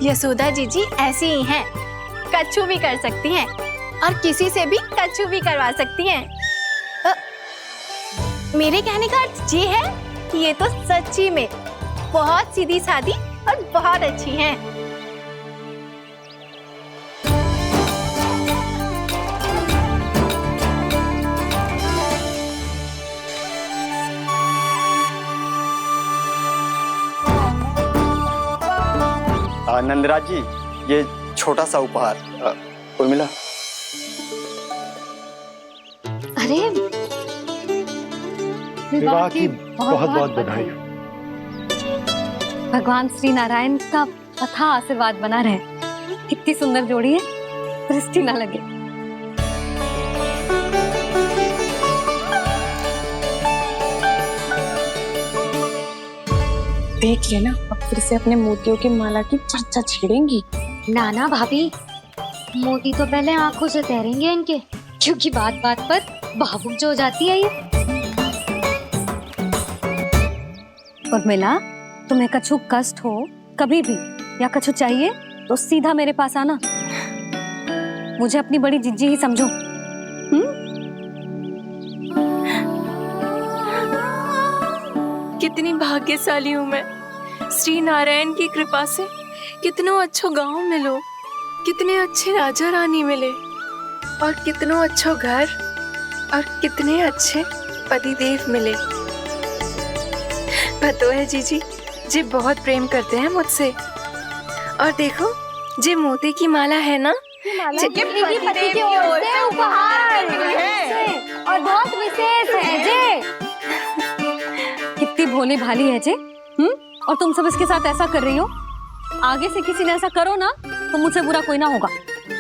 यशोदा जीजी ऐसी ही हैं, कच्छू भी कर सकती हैं और किसी से भी कच्छू भी करवा सकती हैं। मेरे कहने का अर्थ ये है कि ये तो सच्ची में बहुत सीधी सादी और बहुत अच्छी हैं। नंदराज जी, ये छोटा सा उपहार। उर्मिला। अरे विवाह की बहुत बहुत बधाई। भगवान श्री नारायण का अथाह आशीर्वाद बना रहे। कितनी सुंदर जोड़ी है, दृष्टि ना लगे। देख लेना, अब फिर से अपने मोतियों की माला की चर्चा छेड़ेंगी। नाना भाभी, मोती तो पहले आंखों से तैरेंगे इनके, क्योंकि बात बात पर भावुक जो हो जाती है ये। उर्मिला, तुम्हें कछु कष्ट हो कभी भी या कछु चाहिए तो सीधा मेरे पास आना। मुझे अपनी बड़ी जिज्जी ही समझो। कितनी भाग्यशाली हूँ मैं, श्री नारायण की कृपा से कितनों अच्छो गांव मिलो, कितने अच्छे राजा रानी मिले और कितनों अच्छो घर और कितने अच्छे पतिदेव मिले। पतो है जीजी, जी बहुत प्रेम करते हैं मुझसे। और देखो, जे मोती की माला है ना, पति की ओर से उपहार और बहुत विशेष है जे। कितनी भोली भाली है जे। और तुम सब इसके साथ ऐसा कर रही हो। आगे से किसी ने ऐसा करो ना तो मुझसे बुरा कोई ना होगा।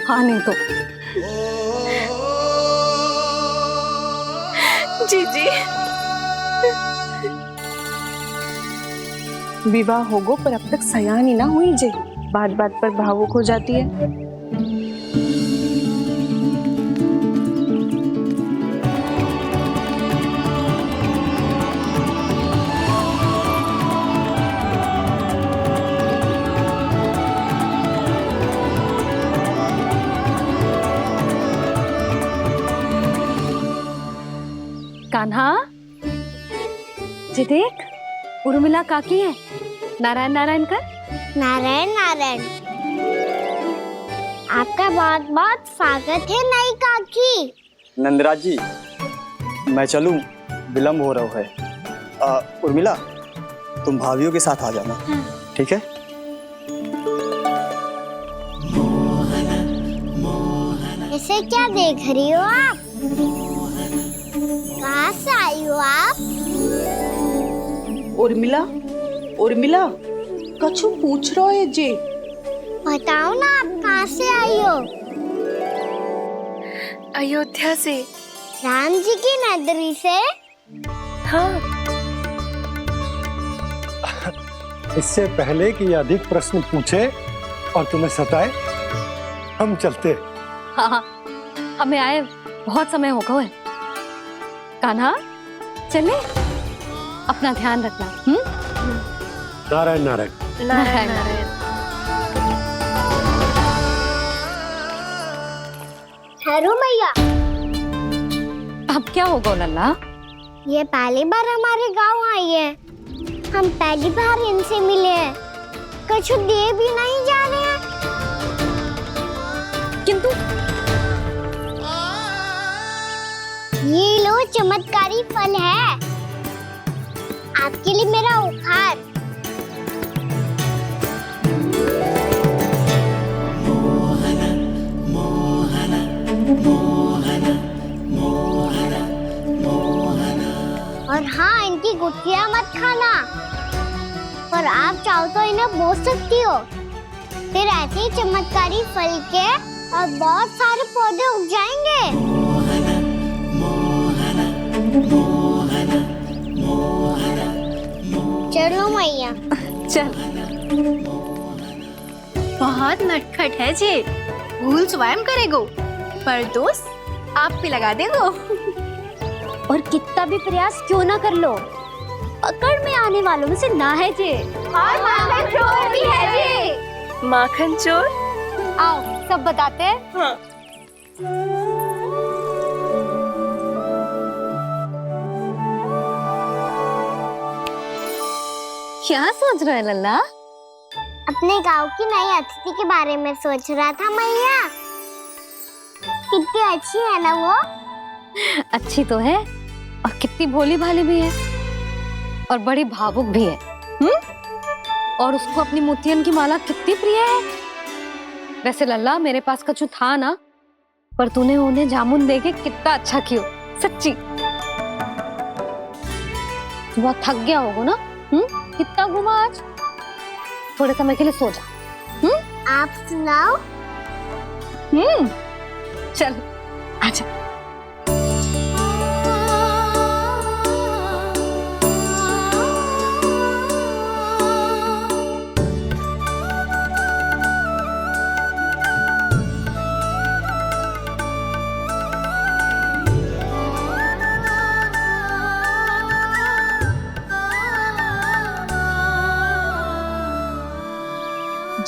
हाँ नहीं तो जीजी। विवाह होगो पर अब तक सयानी ना हुई जे, बात बात पर भावुक हो जाती है। कान्हा, जे देख, उर्मिला काकी है। नारायण नारायण कर। नारायण नारायण। आपका बहुत बहुत स्वागत है नई काकी। नंदराज जी, मैं चलूं, विलम्ब हो रहा है। उर्मिला, तुम भाभियों के साथ आ जाना। ठीक है? इसे क्या देख रही हो आप? कहाँ से आई हो आप? उर्मिला, उर्मिला, कछु पूछ रहा है जे। बताओ ना, आप कहाँ से आई हो? अयोध्या से। राम जी की नगरी से? हाँ। इससे पहले कि अधिक प्रश्न पूछे और तुम्हें सताए, हम चलते। हाँ, हमें आए बहुत समय हो गया है। कान्हा, चले, अपना ध्यान रखना। नारायण नारायण। नारायण नारायण। ठहरू मैया। अब क्या होगा लल्ला? ये पहली बार हमारे गांव आई है। हम पहली बार इनसे मिले हैं। कछु दे भी नहीं जा रहे हैं। किंतु ये लो, चमत्कारी फल है आपके लिए मेरा उपहार। और हाँ, इनकी गुठलियां मत खाना। और आप चाहो तो इन्हें बो सकती हो। फिर ऐसे ही चमत्कारी फल के और बहुत सारे पौधे उग जाएंगे। चलो मैया। चल। बहुत नटखट है जे, भूल स्वयं करेगो पर दोस्त आप पे लगा देगो। और कितना भी प्रयास क्यों ना कर लो, पकड़ में आने वालों में से ना है जे। और भी है जे। माखन चोर। आओ सब बताते हैं। हाँ। क्या सोच रहा है लल्ला? अपने गांव की नई अतिथि के बारे में सोच रहा था मैया। कितनी अच्छी है ना वो। अच्छी तो है और कितनी भोली भाली भी है और बड़ी भावुक भी है। और उसको अपनी मोतियन की माला कितनी प्रिय है। वैसे लल्ला मेरे पास कछु था ना, पर तूने उन्हें जामुन देके कितना अच्छा किया सच्ची। बहुत थक गया होगा ना? कितना घूमा आज। थोड़े समय के लिए सो जा। आप सुनाओ। चल आजा।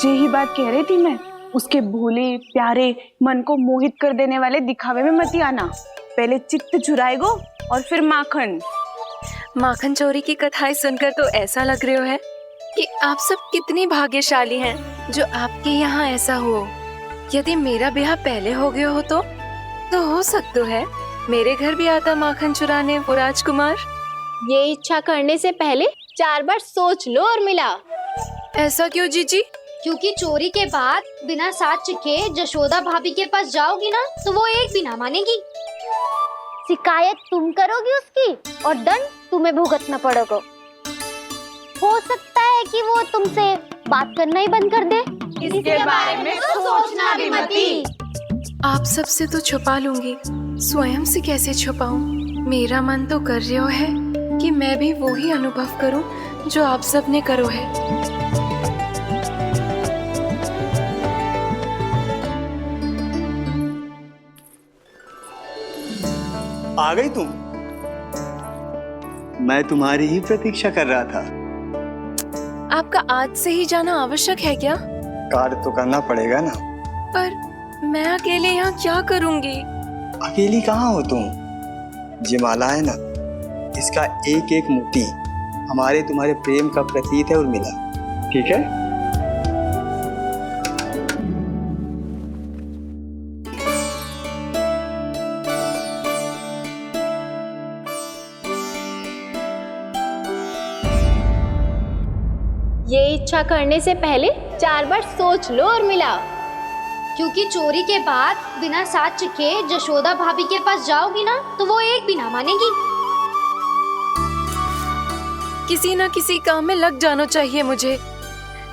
यही बात कह रही थी मैं। उसके भोले प्यारे मन को मोहित कर देने वाले दिखावे में मत आना। पहले चित्त चुराएगो और फिर माखन। माखन चोरी की कथाएं सुनकर तो ऐसा लग रहा है कि आप सब कितनी भाग्यशाली हैं जो आपके यहाँ ऐसा हो। यदि मेरा ब्याह पहले हो गया हो तो हो सकता है मेरे घर भी आता माखन चुराने वो राजकुमार। ये इच्छा करने से पहले 4 बार सोच लो उर्मिला। ऐसा क्यों जीजी? क्योंकि चोरी के बाद बिना साक्ष्य के जशोदा भाभी के पास जाओगी ना तो वो एक भी ना मानेगी। शिकायत तुम करोगी उसकी और दंड तुम्हें भुगतना पड़ेगा। हो सकता है कि वो तुमसे बात करना ही बंद कर दे। इसके बारे में तो सोचना भी मती। आप सबसे तो छुपा लूंगी, स्वयं से कैसे छुपाऊं? मेरा मन तो कर रहा है कि मैं भी वो ही अनुभव करूं जो आप सब ने करो है। आ गई तुम? मैं तुम्हारी ही प्रतीक्षा कर रहा था। आपका आज से ही जाना आवश्यक है क्या? कार्य तो करना पड़ेगा ना। पर मैं अकेले यहाँ क्या करूंगी? अकेली कहाँ हो तुम? ये माला है ना, इसका एक एक मोती हमारे तुम्हारे प्रेम का प्रतीक है उर्मिला। ठीक है? ये इच्छा करने से पहले 4 बार सोच लो उर्मिला। क्योंकि चोरी के बाद बिना साक्ष्य के जशोदा भाभी के पास जाओगी ना तो वो एक भी ना मानेगी। किसी ना किसी काम में लग जाना चाहिए मुझे,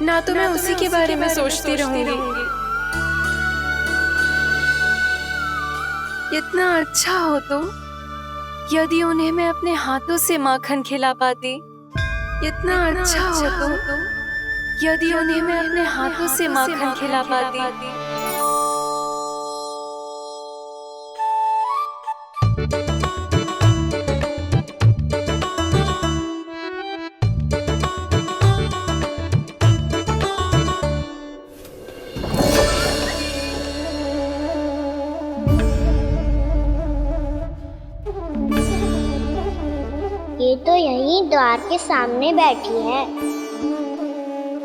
ना तो मैं उसी के बारे में सोचती रहूंगी। इतना अच्छा हो तो यदि उन्हें मैं अपने हाथों से माखन खिला पाती। इतना अच्छा हो तो यदि उन्हें मैं अपने हाथों से माखन खिला पाती। ये तो यहीं द्वार के सामने बैठी है।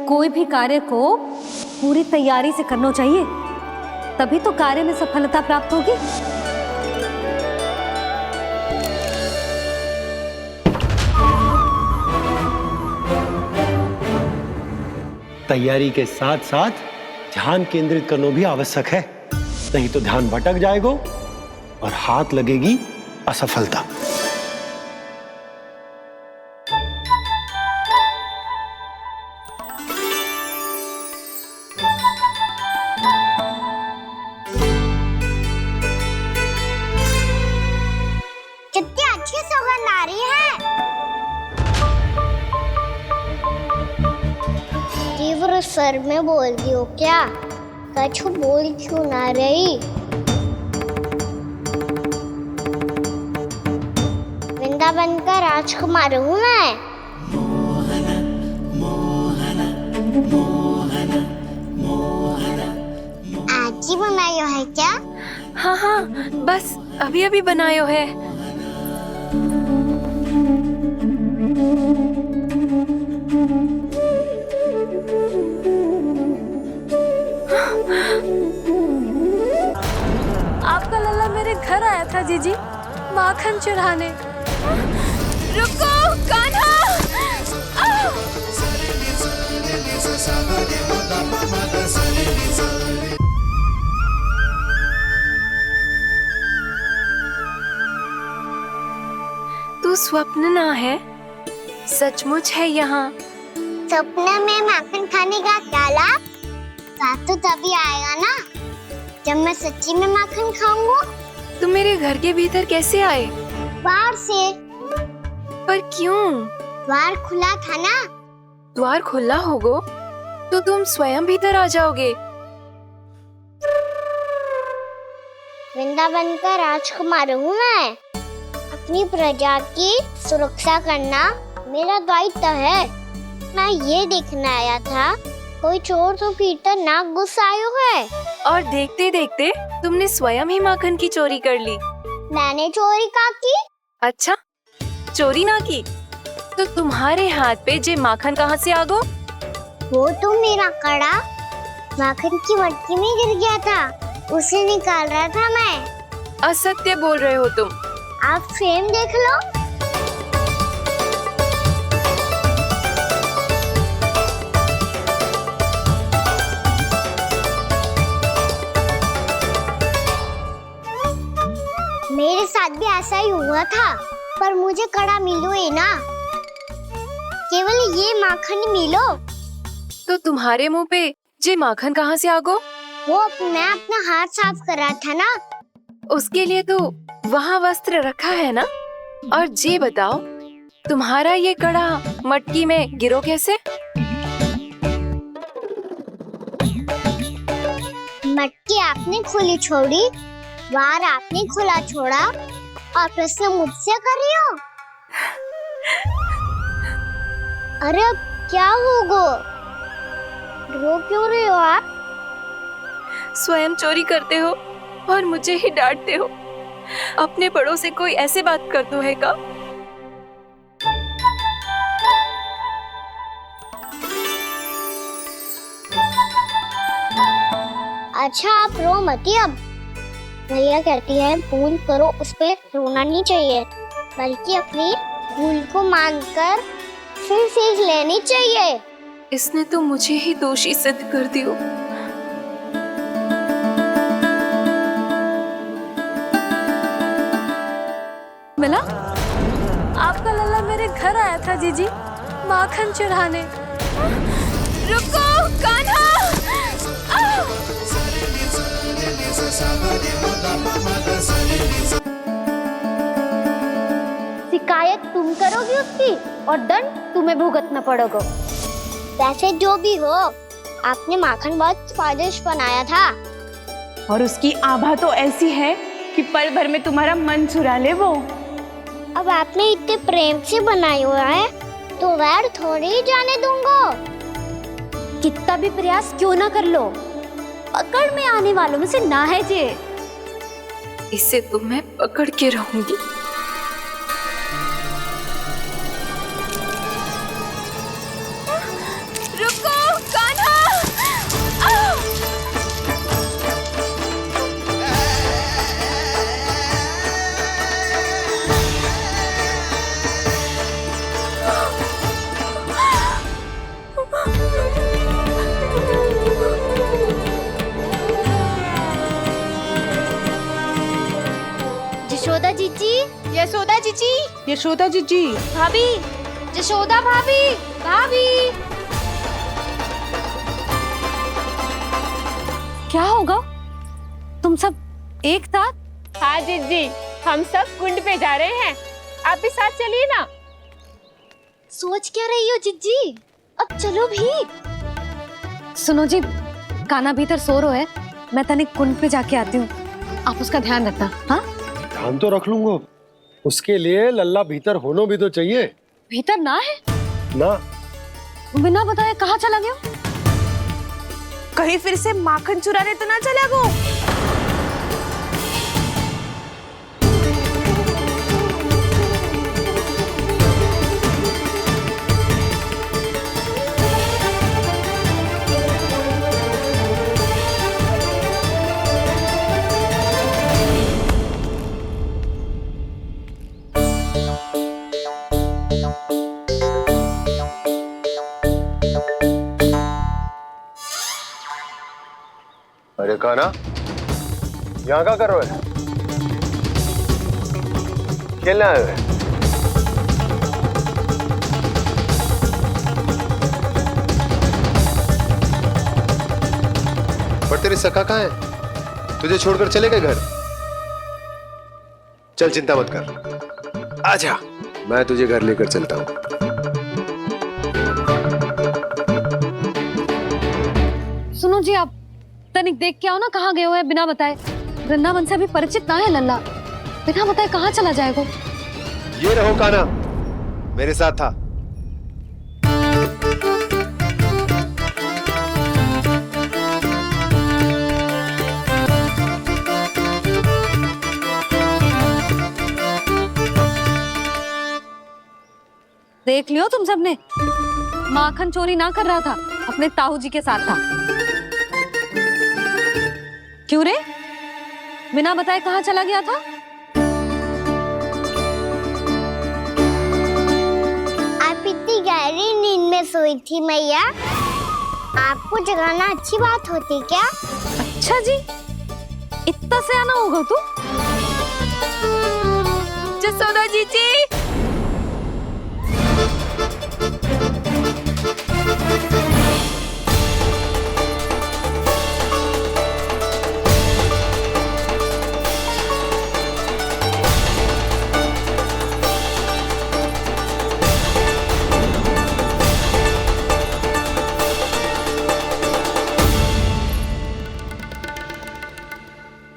कोई भी कार्य को पूरी तैयारी से करना चाहिए, तभी तो कार्य में सफलता प्राप्त होगी। तैयारी के साथ साथ ध्यान केंद्रित करना भी आवश्यक है, नहीं तो ध्यान भटक जाएगा और हाथ लगेगी असफलता। कितनी अच्छी सौगंध आ रही है। तीव्र स्वर में बोल दी हो क्या? कछु बोल क्यों ना रही? वृंदावन का राजकुमार हूँ मैं। हाँ हाँ, बस अभी अभी बनायो है। आपका लल्ला मेरे घर आया था जीजी, माखन चुराने। रुको कान्हा! तू स्वप्न ना है, सचमुच है यहाँ। सपने में माखन खाने का क्या लाभ? रात तो तभी आएगा ना जब मैं सच्ची में माखन खाऊंगा। तुम मेरे घर के भीतर कैसे आए? बाहर से। पर क्यों? द्वार खुला था ना। द्वार खुला होगा तो तुम स्वयं भीतर आ जाओगे। वृंदावन का राजकुमार हूँ मैं। अपनी प्रजा की सुरक्षा करना मेरा दायित्व है। मैं ये देखने आया था कोई चोर तो भीतर ना घुस आयो है। और देखते देखते तुमने स्वयं ही माखन की चोरी कर ली। मैंने चोरी का की? अच्छा, चोरी ना की तो तुम्हारे हाथ पे जे माखन कहाँ से आ गो? वो तो मेरा कड़ा माखन की मटकी में गिर गया था, उसे निकाल रहा था मैं। असत्य बोल रहे हो तुम। आप स्वयं देख लो। मेरे साथ भी ऐसा ही हुआ था, पर मुझे कड़ा मिलो ही ना, केवल ये माखन मिलो। तो तुम्हारे मुंह पे जे माखन कहाँ से आ गो? वो मैं अपना हाथ साफ कर रहा था ना। उसके लिए तो वहाँ वस्त्र रखा है ना। और जे बताओ, तुम्हारा ये कड़ा मटकी में गिरो कैसे? मटकी आपने खुली छोड़ी, द्वार आपने खुला छोड़ा, और प्रश्न मुझसे कर रही हो? अरे अब क्या होगा? रो क्यों रहे हो आप? स्वयं चोरी करते हो और मुझे ही डांटते हो। अपने बड़ों से कोई ऐसे बात करते है का? अच्छा आप रो मती। अब भैया कहती है भूल करो, उस पे रोना नहीं चाहिए, बल्कि अपनी भूल को मानकर फिर सीख लेनी चाहिए। इसने तो मुझे ही दोषी सिद्ध कर दियो। मिला? आपका लल्ला मेरे घर आया था जीजी, माखन चुराने। रुको कान्हा! शिकायत तुम करोगी उसकी और दंड तुम्हें भुगतना पड़ेगा। वैसे जो भी हो, आपने माखन बहुत स्वादिष्ट बनाया था। और उसकी आभा तो ऐसी है कि पल भर में तुम्हारा मन चुरा ले वो। अब आपने इतने प्रेम से बनाया हुआ है तो वैर थोड़ी ही जाने दूंगा। कितना भी प्रयास क्यों ना कर लो, पकड़ में आने वालों में से ना है जे। इसे तो मैं पकड़ के रहूंगी। रुको कान्हा! यशोदा जीजी, यशोदा जीजी, यशोदा जीजी, भाभी, यशोदा भाभी, भाभी। क्या होगा? तुम सब एक साथ? हाँ जीजी, हम सब कुंड पे जा रहे हैं, आप भी साथ चलिए ना। सोच क्या रही हो जीजी? अब चलो भी। सुनो जी, कान्हा भीतर सो रो है, मैं तनिक कुंड पे जाके आती हूँ, आप उसका ध्यान रखना। हाँ, ध्यान तो रख लूंगा, उसके लिए लल्ला भीतर होना भी तो चाहिए। भीतर ना है? ना, बिना बताए कहाँ चला गया? कहीं फिर से माखन चुराने तो ना चला वो? अरे काना, यहाँ क्या कर रहे हो? खेलने आए हुए? पर तेरी सखा कहाँ है? तुझे छोड़कर चले गए घर? चल चिंता मत कर, आजा, मैं तुझे घर लेकर चलता हूँ। सुनो जी, आप तनिक देख के आओ ना कहाँ गए हुए हैं बिना बताए। वृंदावन से अभी परिचित ना है लल्ला, बिना बताए कहाँ चला जाएगा। ये रहो काना, मेरे साथ था। देख लियो तुम सबने, माखन चोरी ना कर रहा था, अपने ताऊ जी के साथ था। क्यों रे, बिना बताए कहाँ चला गया था? आप इतनी गहरी नींद में सोई थी मैया, आपको जगाना अच्छी बात होती क्या? अच्छा जी, इतना सयाना होगा तू? जसोदा जीजी,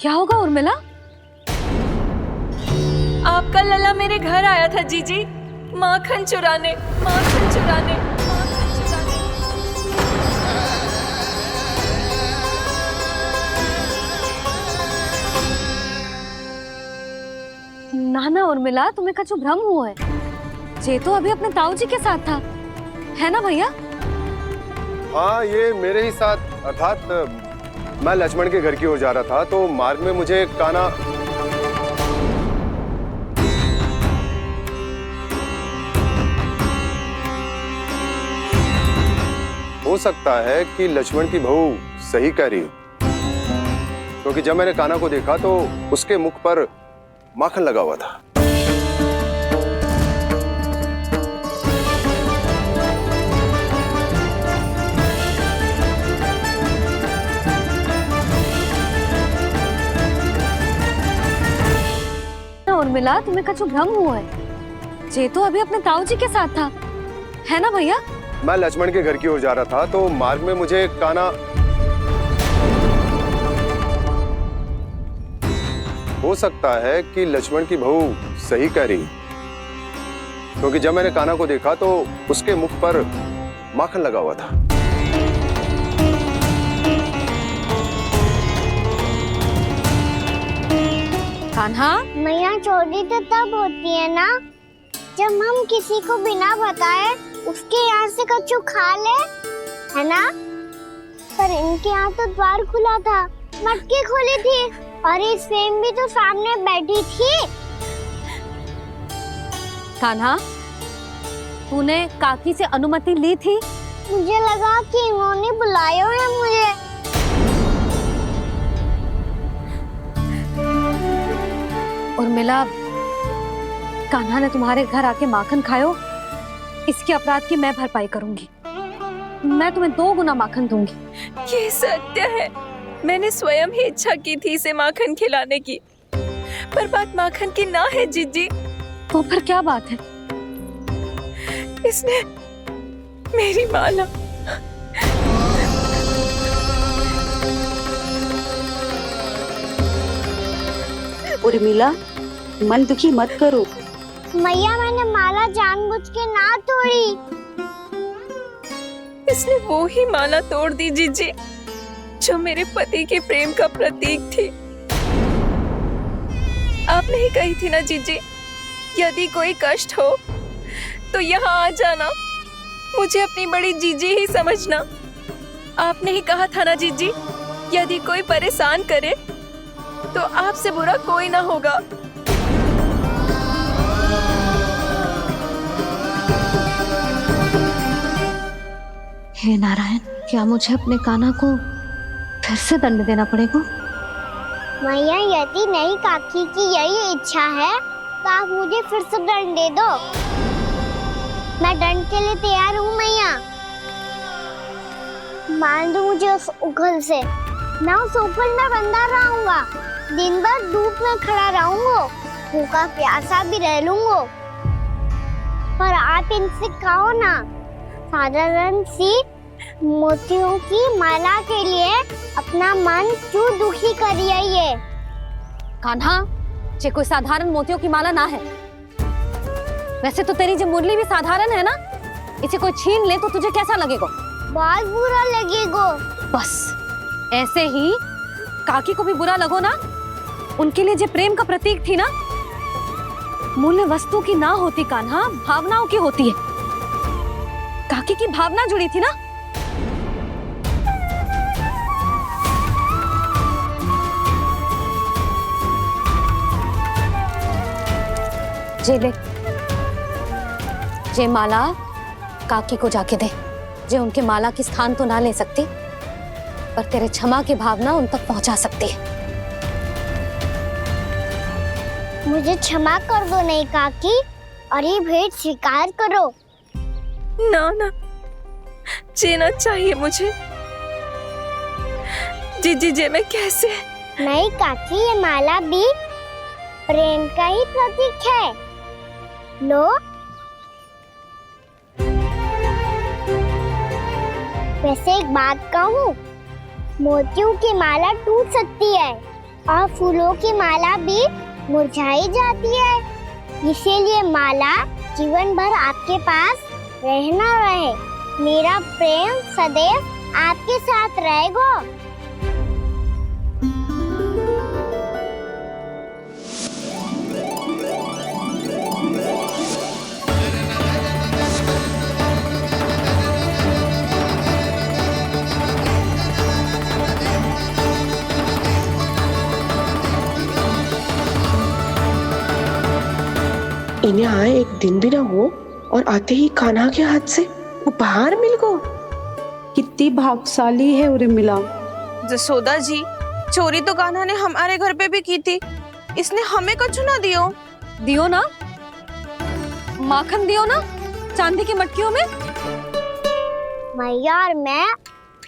क्या होगा उर्मिला? आपका लल्ला मेरे घर आया था जीजी, माखन चुराने, माखन चुराने, माखन चुराने। ना ना उर्मिला, तुम्हें कछु भ्रम हुआ है। ये तो अभी अपने ताऊ जी के साथ था, है ना भैया? हाँ, ये मेरे ही साथ, अर्थात मैं लक्ष्मण के घर की ओर जा रहा था, तो मार्ग में मुझे काना हो सकता है कि लक्ष्मण की बहू सही कह रही हो, क्योंकि जब मैंने काना को देखा तो उसके मुख पर माखन लगा हुआ था। उर्मिला, तुम्हें कछु भ्रम हुआ है। ये तो अभी अपने ताऊ जी के साथ था, है ना भैया? मैं लक्ष्मण के घर की ओर जा रहा था, तो मार्ग में मुझे काना हो सकता है कि लक्ष्मण की बहू सही कह रही, क्योंकि जब मैंने काना को देखा तो उसके मुख पर माखन लगा हुआ था। कान्हा, मैया, चोरी तो तब होती है ना जब हम किसी को बिना बताए उसके यहाँ से कछु खा ले, है ना? पर इनके यहाँ तो द्वार खुला था, मटकी खोली थी और ये सेम भी तो सामने बैठी थी। कान्हा, तूने काकी से अनुमति ली थी? मुझे लगा कि इन्होंने बुलाया है मुझे। उर्मिला, कान्हा ने तुम्हारे घर आके माखन खायो, इसके अपराध की मैं भरपाई करूंगी। मैं तुम्हें 2 गुना माखन दूंगी। ये सत्य है, मैंने स्वयं ही इच्छा की थी इसे माखन खिलाने की, पर बात माखन की ना है जीजी। तो फिर क्या बात है? इसने मेरी माला उर्मिला, मन दुखी मत करो। मैया, मैंने माला जानबूझ के ना तोड़ी। इसने वो ही माला तोड़ दी जीजी, जो मेरे पति के प्रेम का प्रतीक थी। आपने ही कही थी ना जीजी, यदि कोई कष्ट हो तो यहाँ आ जाना, मुझे अपनी बड़ी जीजी ही समझना। आपने ही कहा था ना जीजी, यदि कोई परेशान करे तो आपसे बुरा कोई ना होगा। हे नारायण, क्या मुझे अपने कान्हा को फिर फिर से दंड देना पड़ेगा। मैया यदि नहीं काकी की यही इच्छा है तो आप मुझे फिर से दंड दे दो। मैं दंड के लिए तैयार हूँ मैया। मान दो मुझे उस उखल से, मैं उस उखल में बंधा रहूंगा, दिन भर धूप में खड़ा रहूंगा, भूखा प्यासा भी रह लूंगा। पर आप इनसे कहो ना, साधारण सी मोतियों की माला के लिए अपना मन क्यों दुखी करिए ये? कान्हा, ये कोई साधारण मोतियों की माला ना है। वैसे तो तेरी जो मुरली भी साधारण है ना, इसे कोई छीन ले तो तुझे कैसा लगेगा? बहुत बुरा लगेगा। बस ऐसे ही काकी को भी बुरा लगो ना। उनके लिए जो प्रेम का प्रतीक थी ना, मूल्य वस्तु की ना होती कान्हा, भावनाओं की होती है। काकी की भावना जुड़ी थी ना। जे ले, जे माला काकी को जाके दे। जे उनके माला की स्थान तो ना ले सकती, पर तेरे क्षमा की भावना उन तक पहुंचा सकती है। मुझे क्षमा कर दो नहीं काकी, और ये भेंट स्वीकार करो। ना ना, जीना चाहिए मुझे। जीजी जे मैं कैसे? नहीं काकी, ये माला भी प्रेम का ही प्रतीक है। लो। वैसे एक बात कहूँ, मोतियों की माला टूट सकती है और फूलों की माला भी मुरझाई जाती है। इसीलिए माला जीवन भर आपके पास रहना रहे। मेरा प्रेम सदैव आपके साथ रहेगा। इन्हें आए एक दिन भी ना हो और आते ही कान्हा के हाथ से उपहार मिल गो। कितनी भाग्यशाली है उरे मिला। जसोदा जी, चोरी तो कान्हा ने हमारे घर पे भी की थी, इसने हमें कछु ना दियो। दियो ना, माखन दियो ना चांदी की मटकियों में। मैया और मैं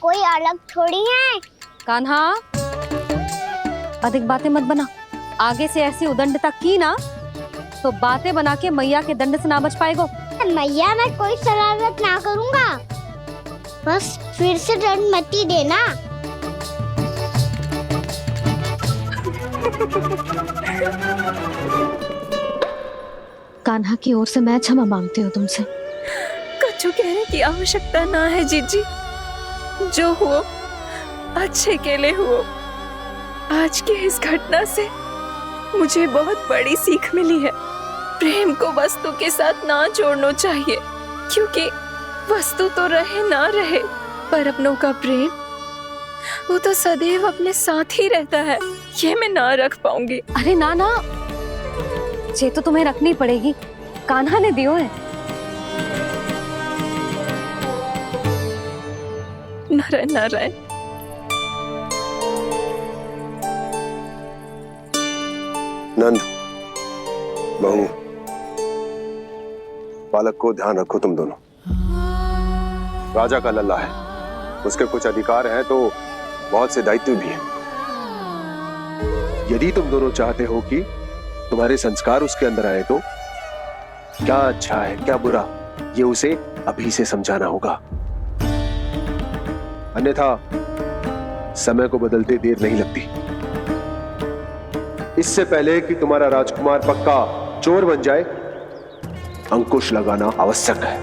कोई अलग थोड़ी हैं। कान्हा, अधिक बातें मत बना। आगे से ऐसी उदंडता की ना तो बातें बना के मैया के दंड से ना बच पाएगो। मैया, मैं कोई शरारत ना करूंगा, बस फिर से दंड मत ही देना। कान्हा की ओर से मैं क्षमा मांगती हूँ तुमसे। कछु कहने की आवश्यकता ना है जीजी। जो हुआ अच्छे के लिए हुआ। आज की इस घटना से मुझे बहुत बड़ी सीख मिली है। प्रेम को वस्तु के साथ ना जोड़ना चाहिए, क्योंकि वस्तु तो रहे ना रहे, पर अपनों का प्रेम वो तो सदैव अपने साथ ही रहता है। ये मैं ना रख पाऊंगी। अरे ना ना, ये तो तुम्हें रखनी पड़ेगी। कान्हा ने दियो है। नारायण नारायण। नंद, बहू, बालक को ध्यान रखो तुम दोनों। राजा का लल्ला है, उसके कुछ अधिकार हैं तो बहुत से दायित्व भी हैं। यदि तुम दोनों चाहते हो कि तुम्हारे संस्कार उसके अंदर आए तो क्या अच्छा है क्या बुरा, ये उसे अभी से समझाना होगा। अन्यथा समय को बदलते देर नहीं लगती। इससे पहले कि तुम्हारा राजकुमार पक्का चोर बन जाए, अंकुश लगाना आवश्यक है।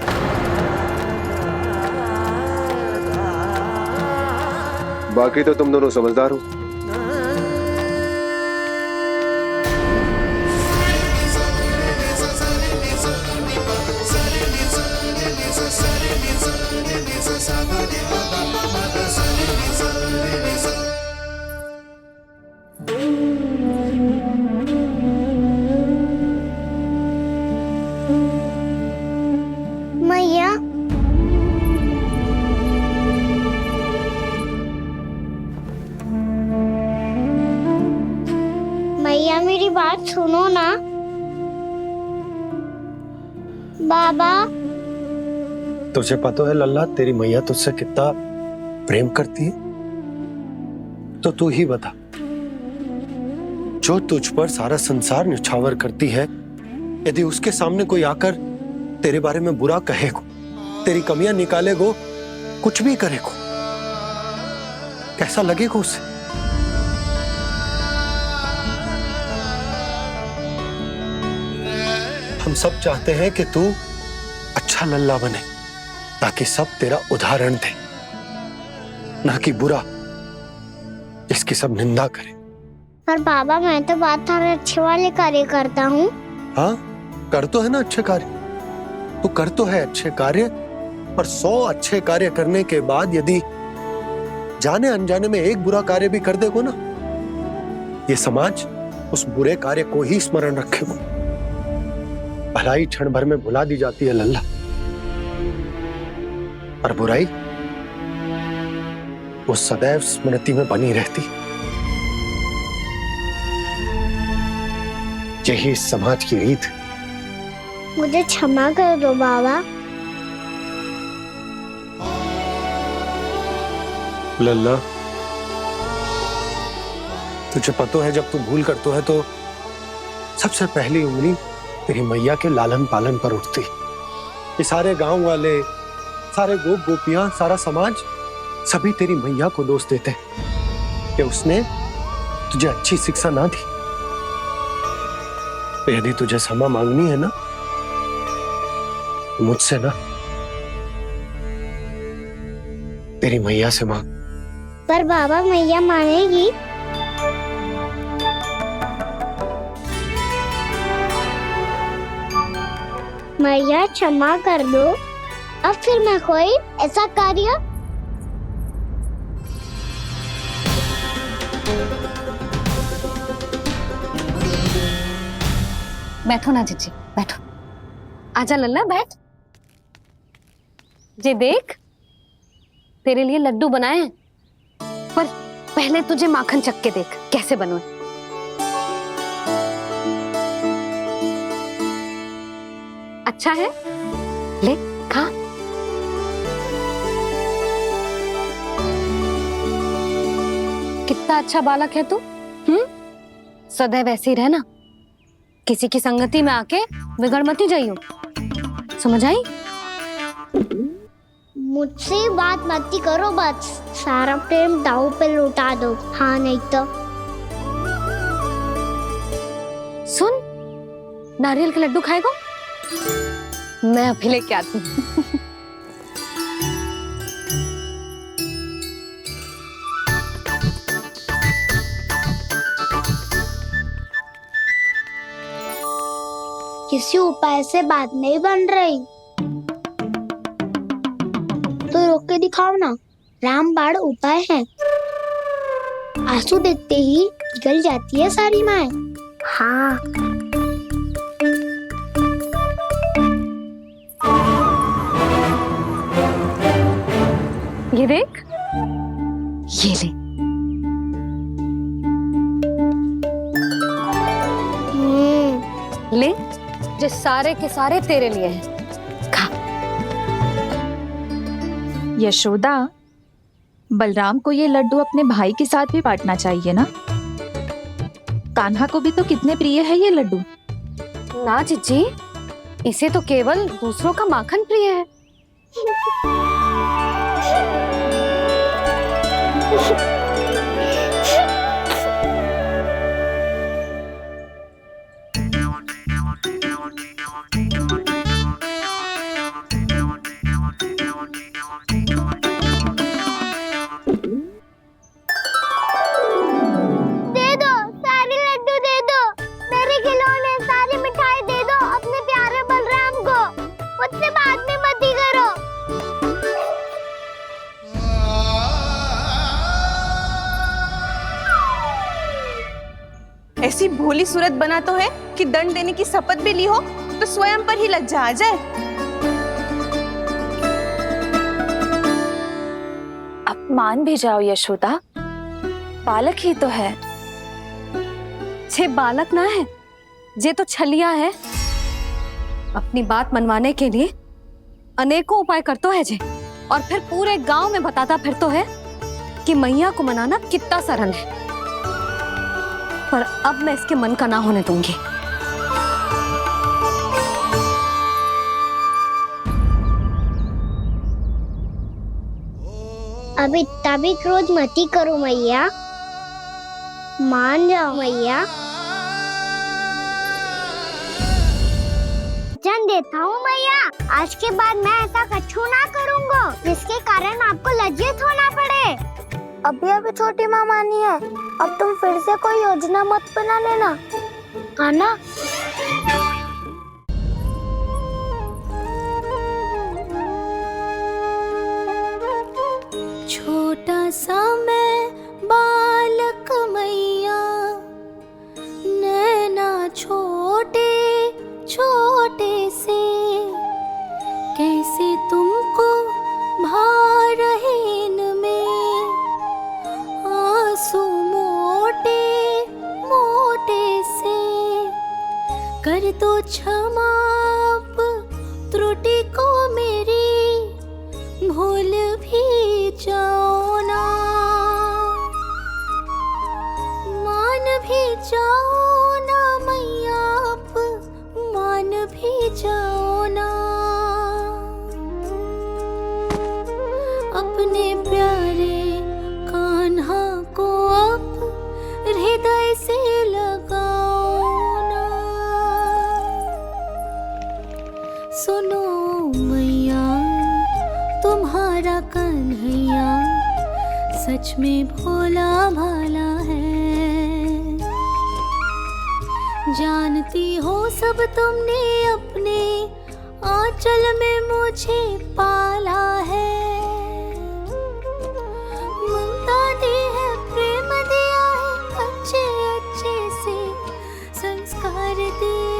बाकी तो तुम दोनों समझदार हो। मैया, मैया मेरी बात सुनो ना। बाबा तुझे पता है लल्ला, तेरी मैया तुझसे कितना प्रेम करती है? तो तू ही बता, जो तुझ पर सारा संसार न्यौछावर करती है, यदि उसके सामने कोई आकर तेरे बारे में बुरा कहेगो, तेरी कमियां निकालेगो, कुछ भी करेगो, कैसा लगेगा उसे? हम सब चाहते हैं कि तू अच्छा लल्ला बने, ताकि सब तेरा उदाहरण दे, ना कि बुरा जिसकी सब निंदा करे। पर बाबा मैं तो बात थारे अच्छे वाले कार्य करता हूँ। हाँ, कर तो है ना अच्छे कार्य, तू कर तो है अच्छे कार्य, पर 100 अच्छे कार्य करने के बाद यदि जाने अनजाने में एक बुरा कार्य भी कर देगो ना, ये समाज उस बुरे कार्य को ही स्मरण रखेगो। भलाई क्षण भर में भुला दी जाती है लल्ला, और बुराई वो सदैव स्मृति में बनी रहती। यही इस समाज की रीत। मुझे क्षमा कर दो बाबा। लल्ला, तुझे पता है जब तू भूल करतो है तो सबसे पहली उंगली तेरी मैया के लालन पालन पर उठती। ये सारे गांव वाले, सारे गोप गोपियां, सारा समाज सभी तेरी मैया को दोष देते कि उसने तुझे अच्छी शिक्षा ना दी। तो यदि तुझे क्षमा मांगनी है ना, मुझसे ना, तेरी मैया से मांग। पर बाबा मैया मानेगी? मैया क्षमा कर दो, अब फिर मैं कोई ऐसा कार्य। बैठो ना जीजी, बैठो। आजा लल्ला, बैठ। जे देख, तेरे लिए लड्डू बनाए हैं, पर पहले तुझे माखन चख के देख कैसे बने। अच्छा है, ले खा। कितना अच्छा बालक है तू। सदैव ऐसे ही रहना, किसी की संगति में आके बिगड़ मती जाइयो, समझ आई? मुझसे बात मत करो, बस सारा प्रेम दाव पे लुटा दो। हाँ नहीं तो सुन, नारियल के लड्डू खाएगा? मैं अभी लेके आती हूँ। किसी उपाय से बात नहीं बन रही तो रोक के दिखाओ ना। रामबाण उपाय है, आंसू देखते ही पिघल जाती है सारी माए। हाँ ये देख, ये ले। ले, जो सारे के सारे तेरे लिए हैं, खा। यशोदा, बलराम को ये लड्डू अपने भाई के साथ भी बांटना चाहिए ना। कान्हा को भी तो कितने प्रिय है ये लड्डू। ना जीजी, इसे तो केवल दूसरों का माखन प्रिय है। ऐसी भोली सूरत बना तो है कि दंड देने की शपथ भी ली हो तो स्वयं पर ही लज्जा आ जाए। अब मान भी जाओ यशोदा, बालक ही तो है। छे बालक ना है, जे तो छलिया है। अपनी बात मनवाने के लिए अनेकों उपाय करतो है जे, और फिर पूरे गांव में बताता फिरतो है कि मैया को मनाना कितना सरल है। पर अब मैं इसके मन का ना होने दूंगी। अब इतना भी क्रोध मती करो मैया, मान जाओ मैया। वचन देता हूँ मैया, आज के बाद मैं ऐसा कछु ना करूँगा जिसके कारण आपको लज्जित होना पड़े। अभी छोटी माँ मानी है, अब तुम फिर से कोई योजना मत बना लेना, कान्हा। छोटा सा मैं बालक मैया, नैना छोटे छोटे से, कैसे तुमको भा रहे इनमें आंसू मोटे मोटे से। कर दो क्षमा त्रुटि को मेरी, भूल भी जाओ ना, मान भी जाओ ना मैया, आप मान भी जाओ ना। अपने प्यारे कान्हा को अब हृदय से लगाओ ना। सुनो मैया, तुम्हारा कन्हैया सच में भोला भाला है। जानती हो सब तुमने अपने आंचल में मुझे पाला है। ममता दी है, प्रेम दिया है, अच्छे अच्छे से संस्कार दिए।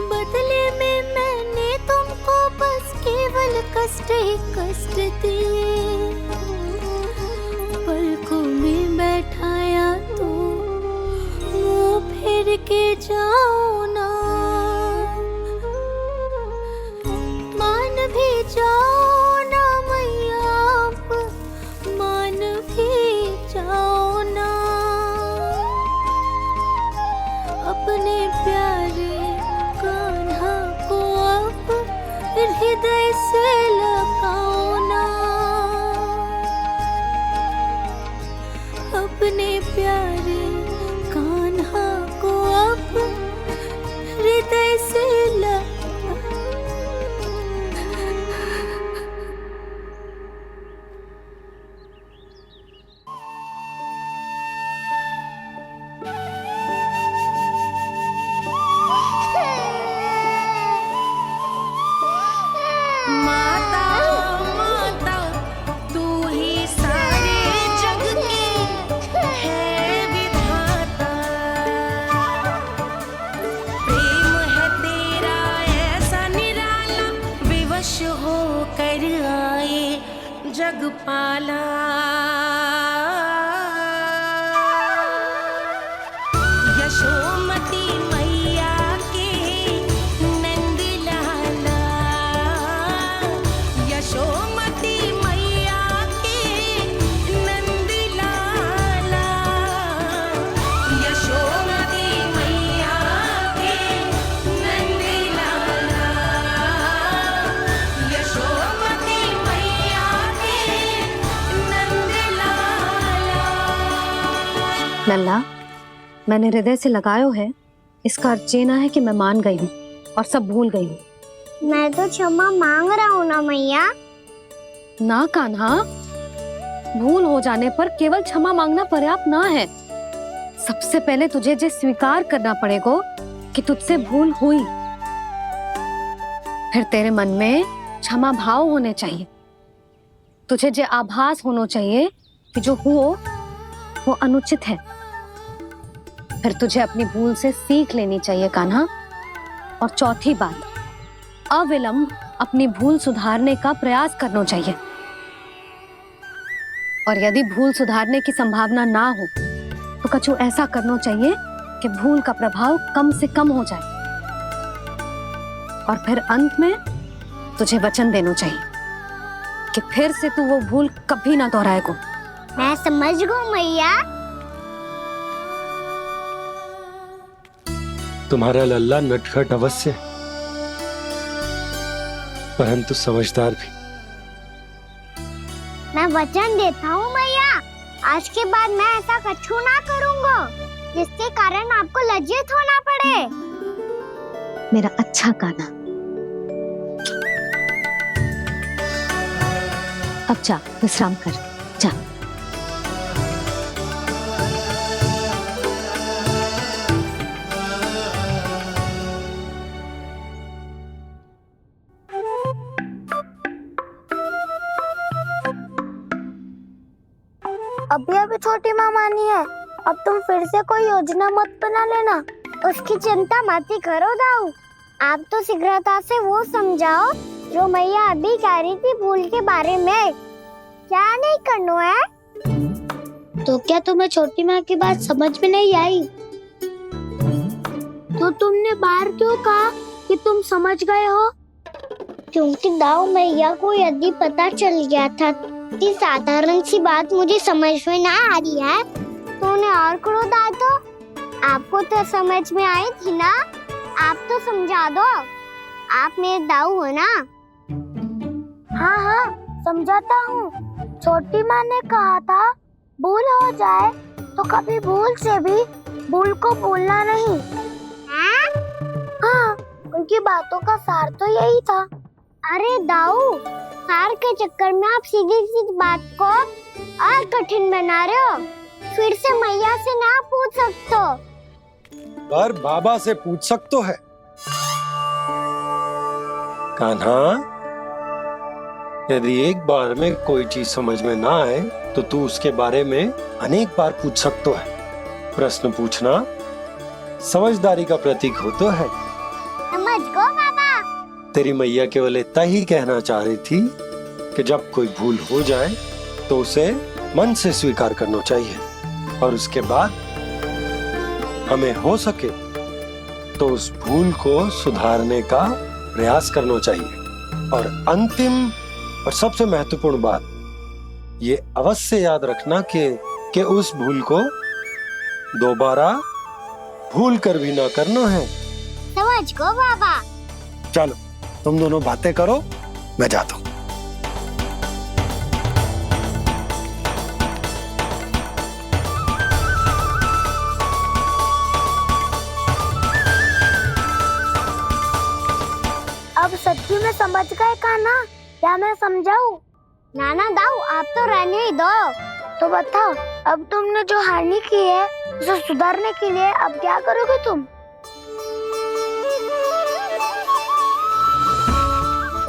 बदले में मैंने तुमको बस केवल कष्ट ही कष्ट दिए। पलकों में बैठाया तो मुंह फेर के जाओ ना, मान भी जाओ ना मैया, आप मान भी जाओ ना। अपने प्यारे कान्हा को अब हृदय से लगाओ ना। अपने प्यारे कान्हा को अब हृदय से जग पाला। यशोमती मैया के नंद लाला, यशोमती मैया के नंद लाला, यशोमती मैया के नंद लाला, यशोमती मैया लल्ला, मैंने हृदय से लगायो है, इसका अर्थ ये ना है कि मैं मान गई हूँ और सब भूल गई हूँ। मैं तो क्षमा मांग रहा हूँ ना मैया। ना कान्हा, भूल हो जाने पर केवल क्षमा मांगना पर्याप्त ना है। सबसे पहले तुझे ये स्वीकार करना पड़ेगा कि तुझसे भूल हुई। फिर तेरे मन में क्षमा भाव होने चाहिए। तुझे ये आभास होना चाहिए कि जो हुआ वो अनुचित है। फिर तुझे अपनी भूल से सीख लेनी चाहिए कान्हा। और चौथी बात, अविलंब अपनी भूल सुधारने का प्रयास करना चाहिए। और यदि भूल सुधारने की संभावना ना हो तो कछु ऐसा करना चाहिए कि भूल का प्रभाव कम से कम हो जाए, और फिर अंत में तुझे वचन देना चाहिए कि फिर से तू वो भूल कभी ना दोहराएगा। मैं समझ गई मैया। तुम्हारा लल्ला नटखट अवश्य, परंतु समझदार भी। मैं वचन देता हूँ मैया, आज के बाद मैं ऐसा कछु ना करूँगा जिसके कारण आपको लज्जित होना पड़े। मेरा अच्छा गाना। अब जा विश्राम कर, जा। अभी अभी छोटी माँ मानी है, अब तुम फिर से कोई योजना मत बना लेना। उसकी चिंता मत ही करो दाऊ, आप तो शीघ्रता से वो समझाओ जो मैया अभी कह रही थी भूल के बारे में। क्या नहीं करना है? तो क्या तुम्हें छोटी माँ की बात समझ में नहीं आई? तो तुमने बाहर क्यों कहा कि तुम समझ गए हो? क्योंकि दाऊ मैया को यदि पता चल गया था कि साधारण सी बात मुझे समझ में ना आ रही है तो उन्हें और क्रोध आया तो आपको तो समझ में आई थी ना, आप तो समझा दो। आप मेरे दाऊ हो ना। हाँ हाँ समझाता हूँ। छोटी माँ ने कहा था भूल हो जाए तो कभी भूल से भी भूल को भूलना नहीं। हाँ उनकी बातों का सार तो यही था। अरे दाऊ, सार के चक्कर में आप सीधी सीधी बात को और कठिन बना रहे हो। फिर से मैया से ना पूछ सकते हो, पर बाबा से पूछ सकते है। कान्हा, यदि एक बार में कोई चीज समझ में ना आए तो तू उसके बारे में अनेक बार पूछ सकते है। प्रश्न पूछना समझदारी का प्रतीक होता है। समझ गो बाबा। तेरी मैया केवल इतना ही कहना चाह रही थी कि जब कोई भूल हो जाए तो उसे मन से स्वीकार करना चाहिए, और उसके बाद हमें हो सके तो उस भूल को सुधारने का प्रयास करना चाहिए। और अंतिम और सबसे महत्वपूर्ण बात ये अवश्य याद रखना कि उस भूल को दोबारा भूल कर भी ना करना है। समझ गो बाबा। चलो तुम दोनों बातें करो, मैं जाता हूँ। अब सच्ची में समझ गए कान्हा, क्या मैं समझाऊं? नाना दाऊ आप तो रहने ही दो। तो बताओ, अब तुमने जो हानि की है उसे सुधारने के लिए अब क्या करोगे तुम?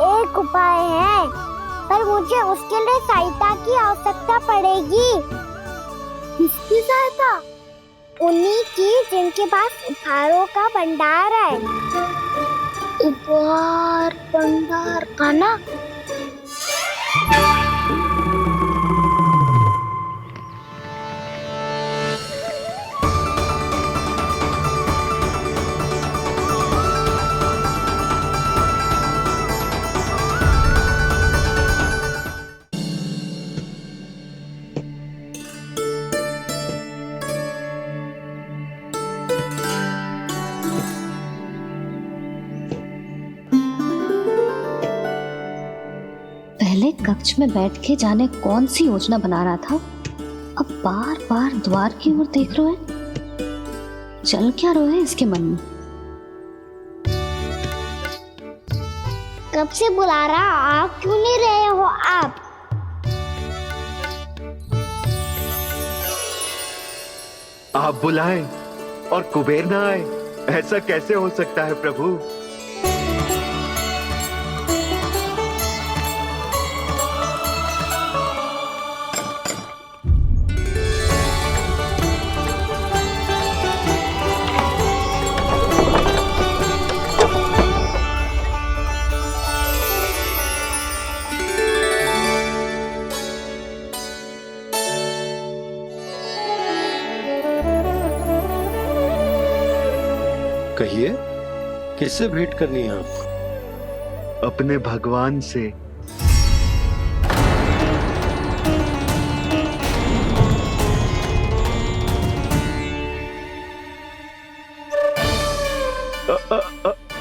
एक उपाय है, पर मुझे उसके लिए सहायता की आवश्यकता पड़ेगी। किसकी सहायता? उन्हीं की जिनके पास उपहारों का भंडार है। उपहार भंडार का ना? पहले कक्ष में बैठ के जाने कौन सी योजना बना रहा था, अब बार बार द्वार की ओर देख रहा है। चल क्या रहा है इसके मन में? कब से बुला रहा, आप क्यों नहीं रहे हो? आप बुलाएं और कुबेर ना आए, ऐसा कैसे हो सकता है प्रभु? कहिए, किससे भेंट करनी है आपको? अपने भगवान से।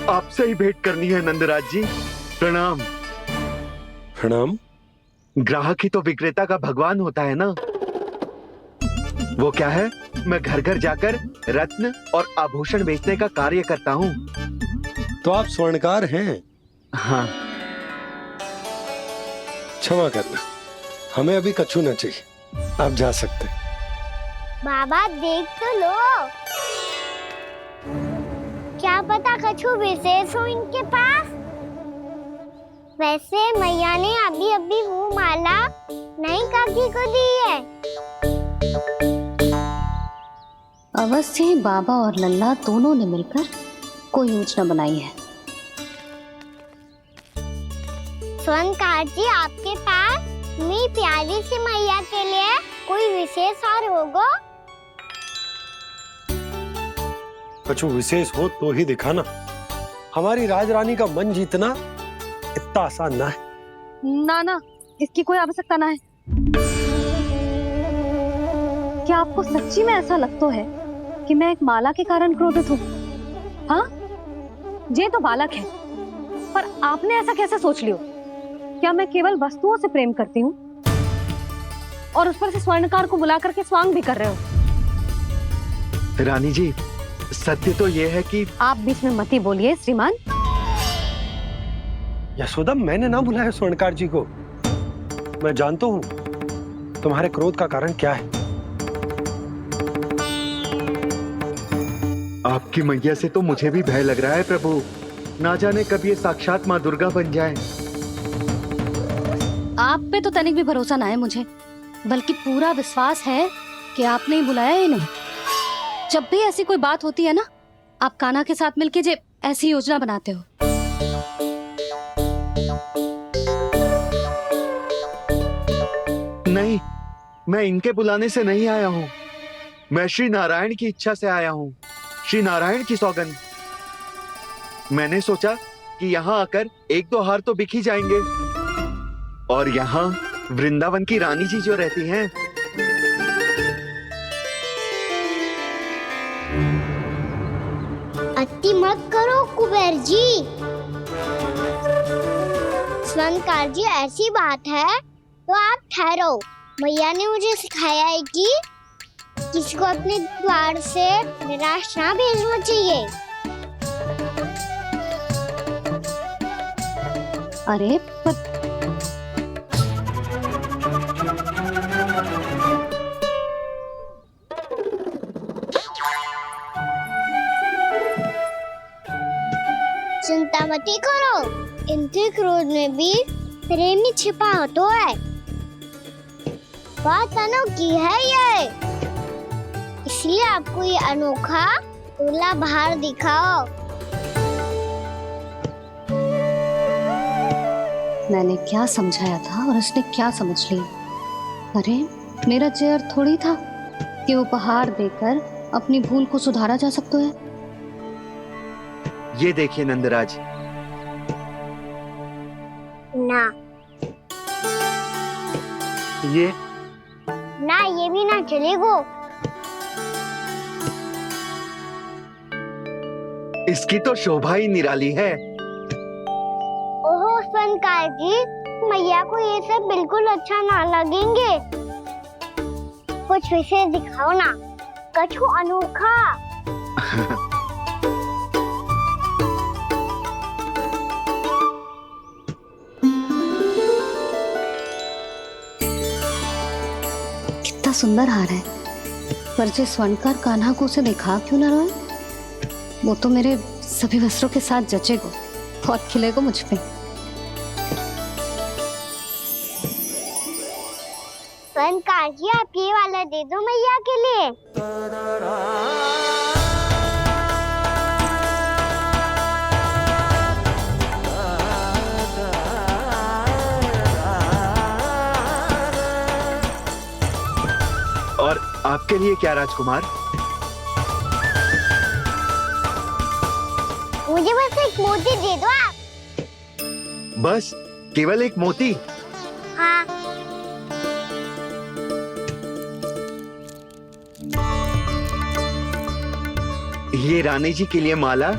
आपसे ही भेंट करनी है नंदराज जी। प्रणाम। प्रणाम। ग्राहक ही तो विक्रेता का भगवान होता है ना। वो क्या है, मैं घर घर जाकर रत्न और आभूषण बेचने का कार्य करता हूँ। तो आप स्वर्णकार हैं? हाँ। क्षमा करना, हमें अभी कछु न चाहिए, आप जा सकते हैं। बाबा देख तो लो, क्या पता कछु विशेष हो इनके पास। वैसे मैया ने अभी अभी वो माला नई काकी को दी है। अवश्य ही बाबा और लल्ला दोनों ने मिलकर कोई योजना बनाई है। स्वर्णकार जी, आपके पास मेरी प्यारी सी मैया के लिए कोई विशेष हार होगा? कछु विशेष हो तो ही दिखाना। हमारी राजरानी का मन जीतना इतना आसान ना है। ना, इसकी कोई आवश्यकता ना है। क्या आपको सच्ची में ऐसा लगता है कि मैं एक माला के कारण क्रोधित हूँ? हाँ, ये तो बालक है, पर आपने ऐसा कैसे सोच लियो? क्या मैं केवल वस्तुओं से प्रेम करती हूँ और उस पर से स्वर्णकार को बुला करके स्वांग भी कर रहे हो? रानी जी, सत्य तो ये है कि आप बीच में मत ही बोलिए श्रीमान। यशोदा, मैंने ना बुलाया स्वर्णकार जी को। मैं जानता हूँ तुम्हारे क्रोध का कारण क्या है। आपकी मैया से तो मुझे भी भय लग रहा है प्रभु। ना जाने कब ये साक्षात माँ दुर्गा बन जाए। आप पे तो तनिक भी भरोसा ना है मुझे, बल्कि पूरा विश्वास है कि आपने ही बुलाया ही नहीं। जब भी ऐसी कोई बात होती है ना, आप कान्हा के साथ मिलके जे ऐसी योजना बनाते हो। नहीं, मैं इनके बुलाने से नहीं आया हूँ। मैं श्री नारायण की इच्छा से आया हूँ। श्री नारायण की सौगंध। मैंने सोचा कि यहाँ आकर एक दो हार तो बिक ही जाएंगे। और यहाँ वृंदावन की रानी जी जो रहती हैं, अति मत करो कुबेर जी। स्वर्णकार जी, ऐसी बात है तो आप ठहरो। मैया ने मुझे सिखाया है कि किसी को अपने द्वार से निराश ना भेजना चाहिए। अरे पर चिंता मत करो, इनके क्रोध में भी प्रेम ही छिपा तो है। बात अनोखी है ये, इसलिए आपको ये अनोखा दूल्हा बाहर दिखाओ। मैंने क्या समझाया था और उसने क्या समझ लिया? अरे मेरा चेयर थोड़ी था कि उपहार देकर अपनी भूल को सुधारा जा सकता है। ये देखिए नंदराज। ना, ये ना, ये भी ना चलेगा। इसकी तो शोभा ही निराली है। ओहो स्वर्णकार जी, मैया को ये सब बिल्कुल अच्छा ना लगेंगे। कुछ विशेष दिखाओ ना, कछु अनोखा। कितना सुंदर हार है, पर जो स्वर्णकार कान्हा को उसे दिखा क्यों ना रोए? वो तो मेरे सभी वस्त्रों के साथ जचेगा और खिलेगा मुझ पे। स्वर्णकार जी, आप ये वाला दे दो मैया के लिए। और आपके लिए क्या राजकुमार? मुझे बस एक मोती दे दो आप। बस केवल एक मोती? हाँ। ये रानी जी के लिए माला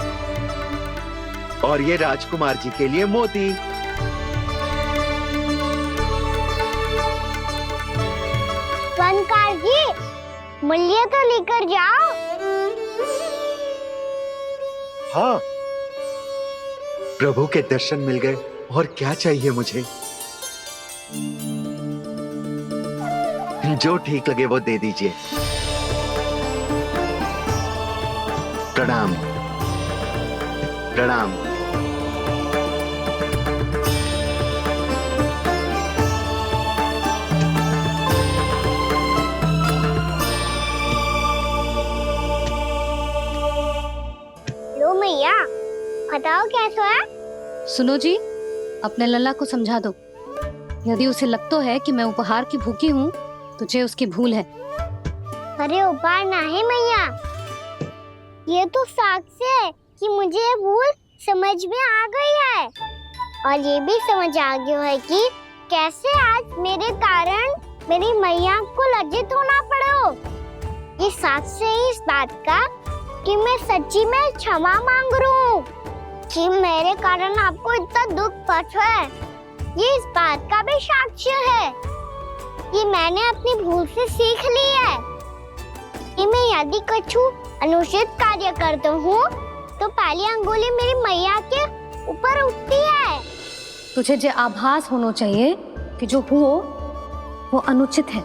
और ये राजकुमार जी के लिए मोती। फनकार जी, मूल्य तो लेकर जाओ। हाँ, प्रभु के दर्शन मिल गए और क्या चाहिए मुझे? जो ठीक लगे वो दे दीजिए। प्रणाम प्रणाम। लो मैया, बताओ कैसा है? सुनो जी, अपने लल्ला को समझा दो। यदि उसे लगता है कि मैं उपहार की भूखी हूँ, तुझे उसकी भूल है। अरे उपहार ना है मैया, ये तो साक्ष्य है कि मुझे ये भूल समझ में आ गई है और ये भी समझ आ गया है कि कैसे आज मेरे कारण मेरी मैया को लज्जित होना पड़ो। ये साक्ष्य है इस बात का कि मैं सच्ची में क्षमा मांग रहा हूँ कि मेरे कारण आपको इतना दुख पहुंचा है। ये इस बात का भी साक्ष्य है कि मैंने अपनी भूल से सीख ली है कि मैं यदि कुछ अनुचित कार्य करता हूँ तो पहली अंगुली मेरी मैया के ऊपर उठती है। तुझे जो आभास होना चाहिए कि जो हुआ वो अनुचित है,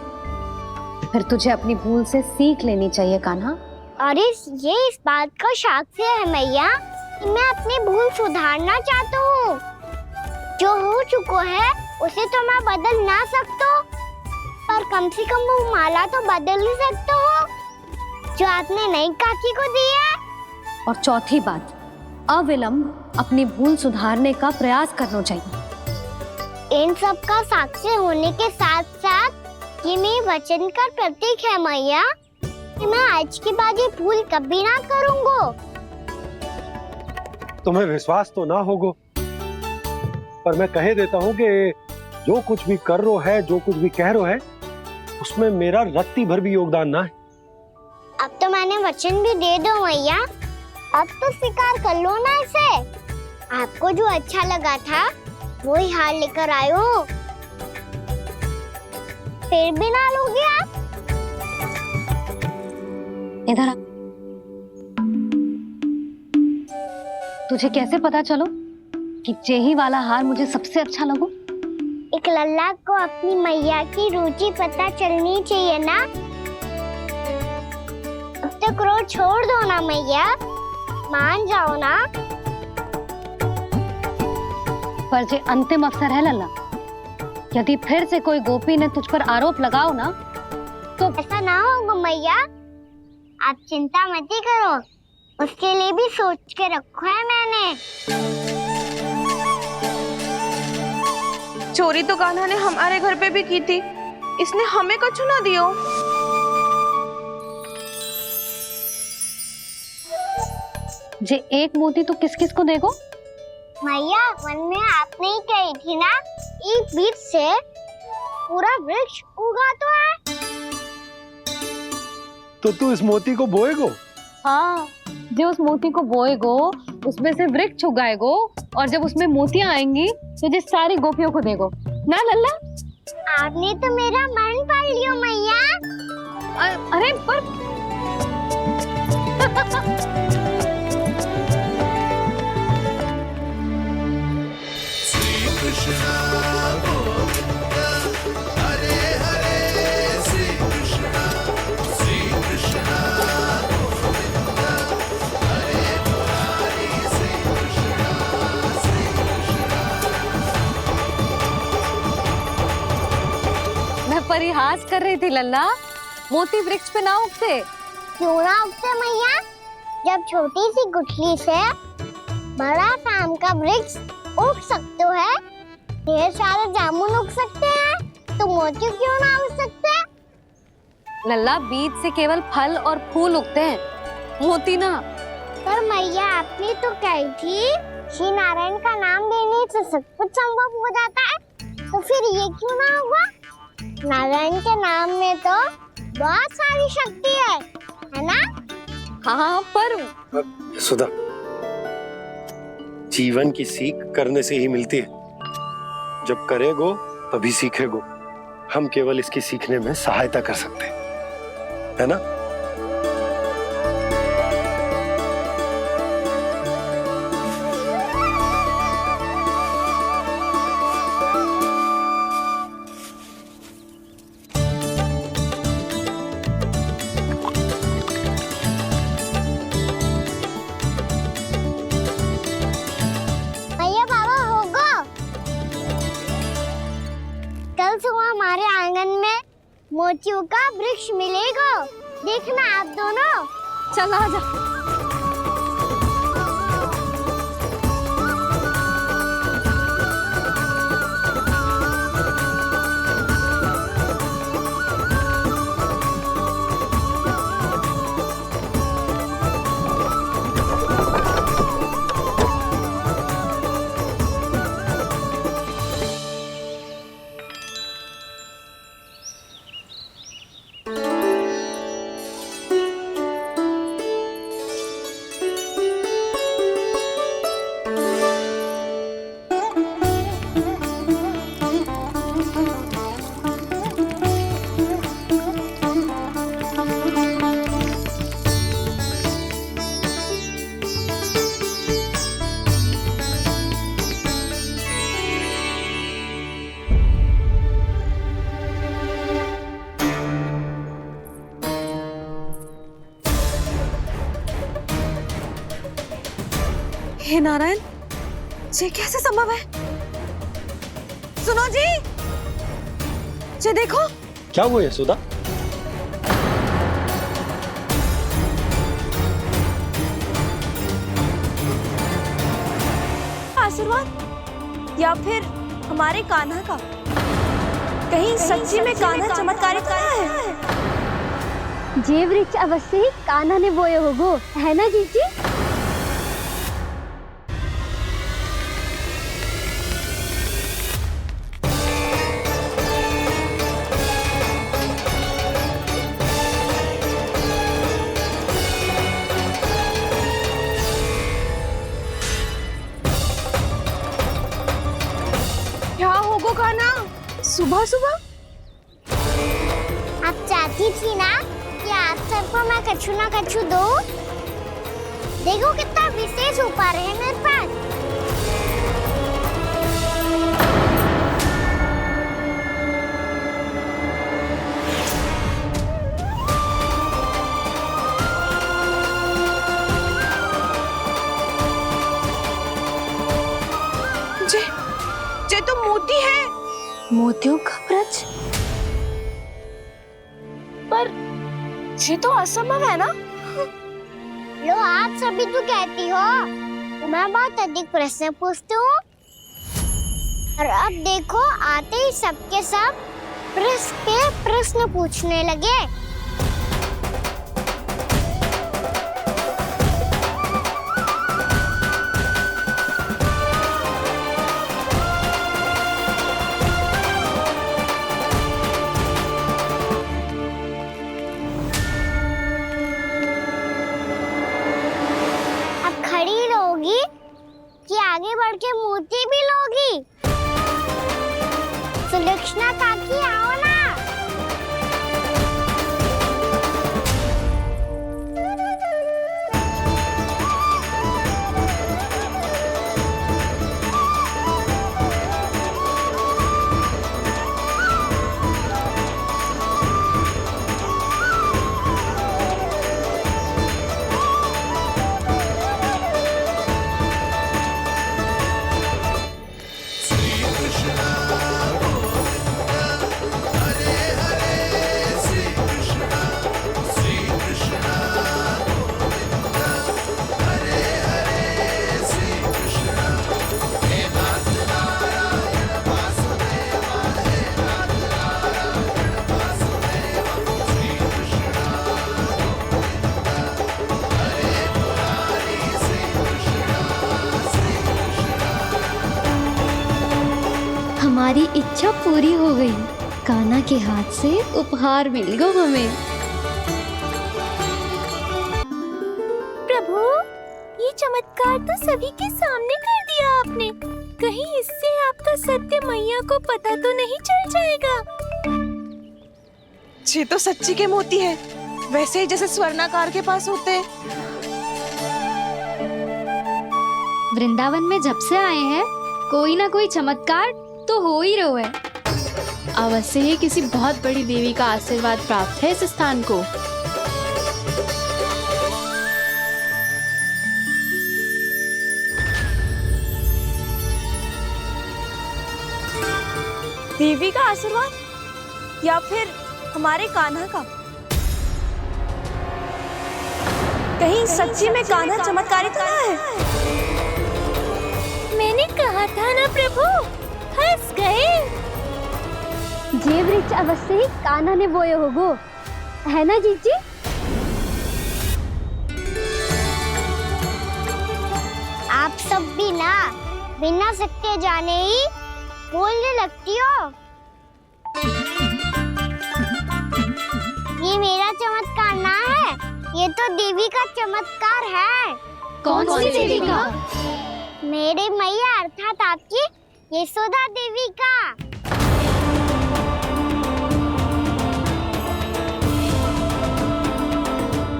फिर तुझे अपनी भूल से सीख लेनी चाहिए कान्हा। और ये इस बात का साक्ष्य है मैया कि मैं अपनी भूल सुधारना चाहता हूँ। जो हो चुका है उसे तो मैं बदल ना सकता, पर कम से कम वो माला तो बदल ही सकता हूँ जो आपने नई काकी को दी है। और चौथी बात, अविलंब अपनी भूल सुधारने का प्रयास करना चाहिए। इन सब का साक्षी होने के साथ साथ ये मेरे वचन का प्रतीक है मैया कि मैं आज के बाद ये भूल कभी ना करूँगा। तुम्हें विश्वास तो ना होगा, पर मैं कह देता हूँ कि जो कुछ भी कर रो है, जो कुछ भी कह रो है, उसमें मेरा रत्ती भर भी योगदान ना है। अब तो मैंने वचन भी दे दो मैया, अब तो स्वीकार कर लो ना इसे। आपको जो अच्छा लगा था वही हार लेकर आयो, फिर भी ना लोगे आप? इधर आ। तुझे कैसे पता चलो कि जेही वाला हार मुझे सबसे अच्छा लगो? एक लल्ला को अपनी मैया की रुचि पता चलनी चाहिए ना। अब तो क्रोध छोड़ दो ना मैया, मान जाओ ना। पर जे अंतिम अवसर है लल्ला, यदि फिर से कोई गोपी ने तुझ पर आरोप लगाओ ना तो ऐसा ना होगा मैया, आप चिंता मत करो, उसके लिए भी सोच के रखो है मैंने। चोरी तो कान्हा ने हमारे घर पे भी की थी, इसने हमें कछु ना दियो। जे एक मोती तो किस किस को देगो? मैया, मन में आपने ही कही थी ना, एक बीज से पूरा वृक्ष उगा तो है। तो तू इस मोती को बोएगो? हाँ, जो उस मोती को बोएगो उसमें से वृक्ष उगाएगो और जब उसमें मोतियां आएंगी तो जिस सारी गोपियों को देगो ना लल्ला। आपने तो मेरा मन पढ़ लियो मैया। अरे पर श्री कृष्ण गोविंद हरे हरे, श्री कृष्ण गोविंद हरे मुरारी, श्री कृष्ण मैं परिहास कर रही थी लल्ला, मोती वृक्ष पे ना उगते। क्यों ना उगते मैया? जब छोटी सी गुठली से बड़ा आम का वृक्ष उग सकते है, ढेर सारे जामुन उग सकते हैं, तो मोती क्यों ना उग सकते? लल्ला, बीज से केवल फल और फूल उगते हैं, मोती ना। पर मैया आपने तो कही थी श्री नारायण का नाम लेने से सब कुछ संभव हो जाता है, तो फिर ये क्यों ना हुआ? नारायण के नाम में तो बहुत सारी शक्ति है ना? हाँ पर सुधा, जीवन की सीख करने से ही मिलती है। जब करेगो तभी सीखेगो। हम केवल इसकी सीखने में सहायता कर सकते हैं, है ना? भैया बाबा होगो, कल सुबह हमारे आंगन में मोतियों का वृक्ष मिलेगा। देखना आप दोनों। चल आ जा। हे नारायण, ये कैसे संभव है? सुनो जी, ये देखो। क्या हुआ यशोदा? आशीर्वाद या फिर हमारे कान्हा का? कहीं सच्ची में कान्हा चमत्कारिक है? जे वृक्ष अवश्य ही कान्हा ने बोए होगो, है ना जीजी? क्या होगो कान्हा सुबह सुबह? आप चाहती थी ना कि आप सबको मैं कछु ना कछु दूं? देखो कितना विशेष उपहार है मेरे पास। ये तो मोती है। मोतियों का ब्रज? पर ये तो असंभव है ना? लो आप सभी तो कहती हो, मैं बहुत अधिक प्रश्न पूछती हूँ, और अब देखो आते ही सबके सब प्रश्न पे प्रश्न पूछने लगे। खड़ी लोगी कि आगे बढ़ के मोती भी लोगी? सुलक्षणा काकी आओ ना। हमारी इच्छा पूरी हो गई। कान्हा के हाथ से उपहार मिल गया हमें। प्रभु, ये चमत्कार तो सभी के सामने कर दिया आपने। कहीं इससे आपका सत्य मैया को पता तो नहीं चल जाएगा? ये तो सच्ची के मोती है, वैसे ही जैसे स्वर्णाकार के पास होते हैं। वृंदावन में जब से आए हैं कोई ना कोई चमत्कार तो हो ही रहा है। अवश्य ही किसी बहुत बड़ी देवी का आशीर्वाद प्राप्त है इस स्थान को। देवी का आशीर्वाद या फिर हमारे कान्हा का? कहीं सच्ची में कान्हा चमत्कारी तो ना है? मैंने कहा था ना प्रभु, फंस गए। जे वृक्ष अवश्य ही कान्हा ने बोए होगो, है ना जीजी? आप सब भी ना बिना सत्य जाने ही बोलने लगती हो। ये मेरा चमत्कार ना है, ये तो देवी का चमत्कार है। कौन सी देवी का? मेरे मैया अर्थात आपकी यशोदा देवी का।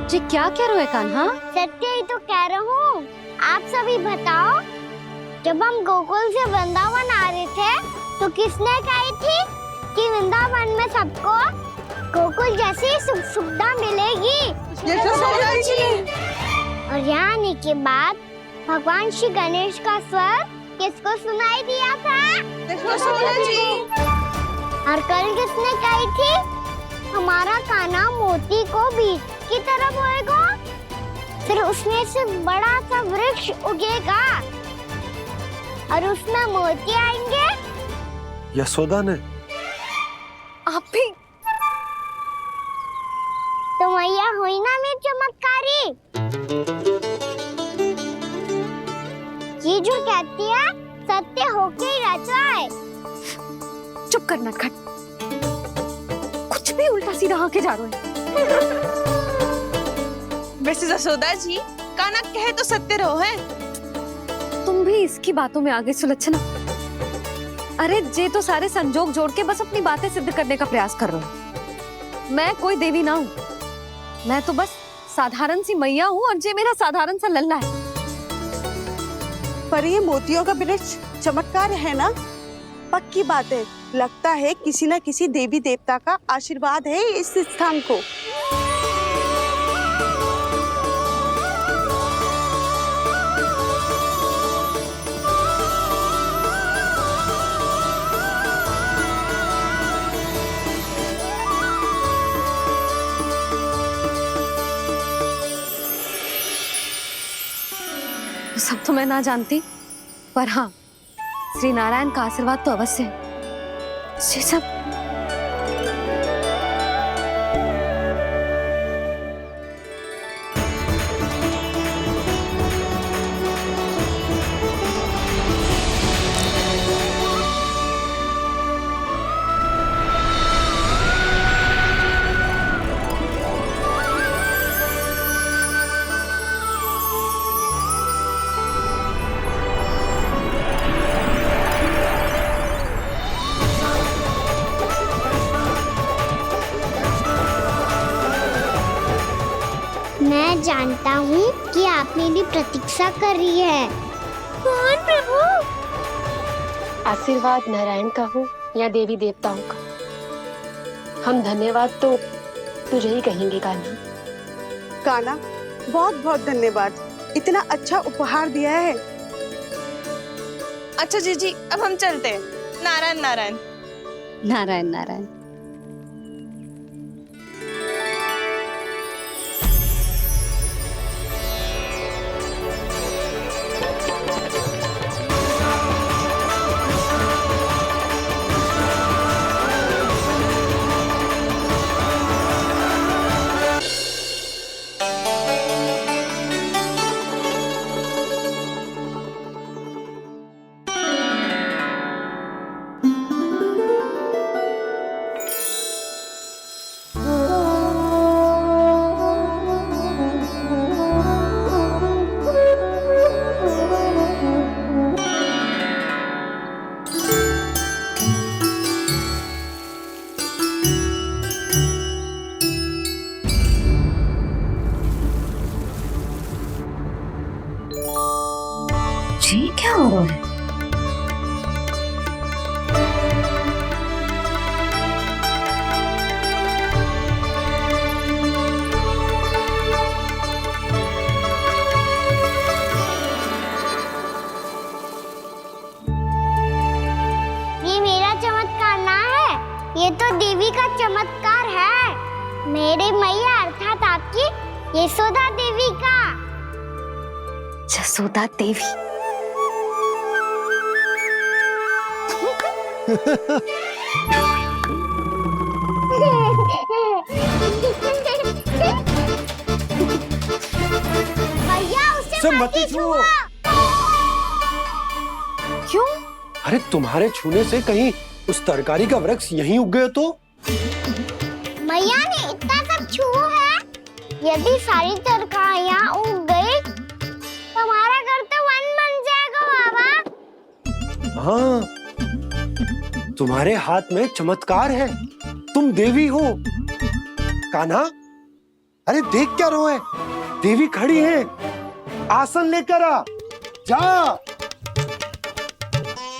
जी क्या कह रहे हो कान्हा? सत्य ही तो कह रहा हूँ। आप सभी बताओ, जब हम गोकुल से वृंदावन आ रहे थे तो किसने कही थी कि वृंदावन में सबको गोकुल जैसी सुख सुविधा मिलेगी? यशोदा जी। और यहाँ आने के बाद भगवान श्री गणेश का स्वर किसको सुनाई दिया था? यशोदा जी। और कल किसने कही थी हमारा कान्हा मोती को बीज की तरह बोएगा, फिर उसमें से बड़ा सा वृक्ष उगेगा और उसमें मोती आएंगे? यशोदा ने? आप भी? तो मैया हुई ना मेरी चमत्कारी। ये जो कहती है सत्य होके ही रहता है। चुप कर नटखट, कुछ भी उल्टा सीधा आके जा रहे हैं। वैसे यशोदा जी, कान्हा कहे तो सत्य रहो है। तुम भी इसकी बातों में आगे सुलझना। अरे जे तो सारे संजोग जोड़ के बस अपनी बातें सिद्ध करने का प्रयास कर रहे हो। मैं कोई देवी ना हूँ, मैं तो बस साधारण सी मैया हूँ और जे मेरा साधारण सा लल्ला है। पर ये मोतियों का वृक्ष चमत्कार है ना? पक्की बात है, लगता है किसी न किसी देवी देवता का आशीर्वाद है इस स्थान को। सब तो मैं ना जानती, पर हाँ, श्री नारायण का आशीर्वाद तो अवश्य है। ये सब मैं जानता हूँ कि आप मेरी प्रतीक्षा कर रही है। कौन प्रभु? आशीर्वाद नारायण का हो या देवी देवताओं का, हम धन्यवाद तो तुझे ही कहेंगे कान्हा। कान्हा, बहुत बहुत धन्यवाद, इतना अच्छा उपहार दिया है। अच्छा जीजी, अब हम चलते हैं। नारायण नारायण। नारायण नारायण। क्या हो रहा है? ये मेरा चमत्कार ना है, ये तो देवी का चमत्कार है, मेरे मैया अर्थात आपकी यशोदा देवी का। जसोदा देवी। भैया उसे सब मत मत छुओ। क्यों? अरे तुम्हारे छूने से कहीं उस तरकारी का वृक्ष यहीं उग गए तो? मैया ने इतना सब छुआ है, यदि सारी तरकारियां उग गई तो हमारा घर तो वन बन जाएगा बाबा। हाँ, तुम्हारे हाथ में चमत्कार है, तुम देवी हो। कान्हा, अरे देख क्या रहे, देवी खड़ी है, आसन लेकर आ, जा।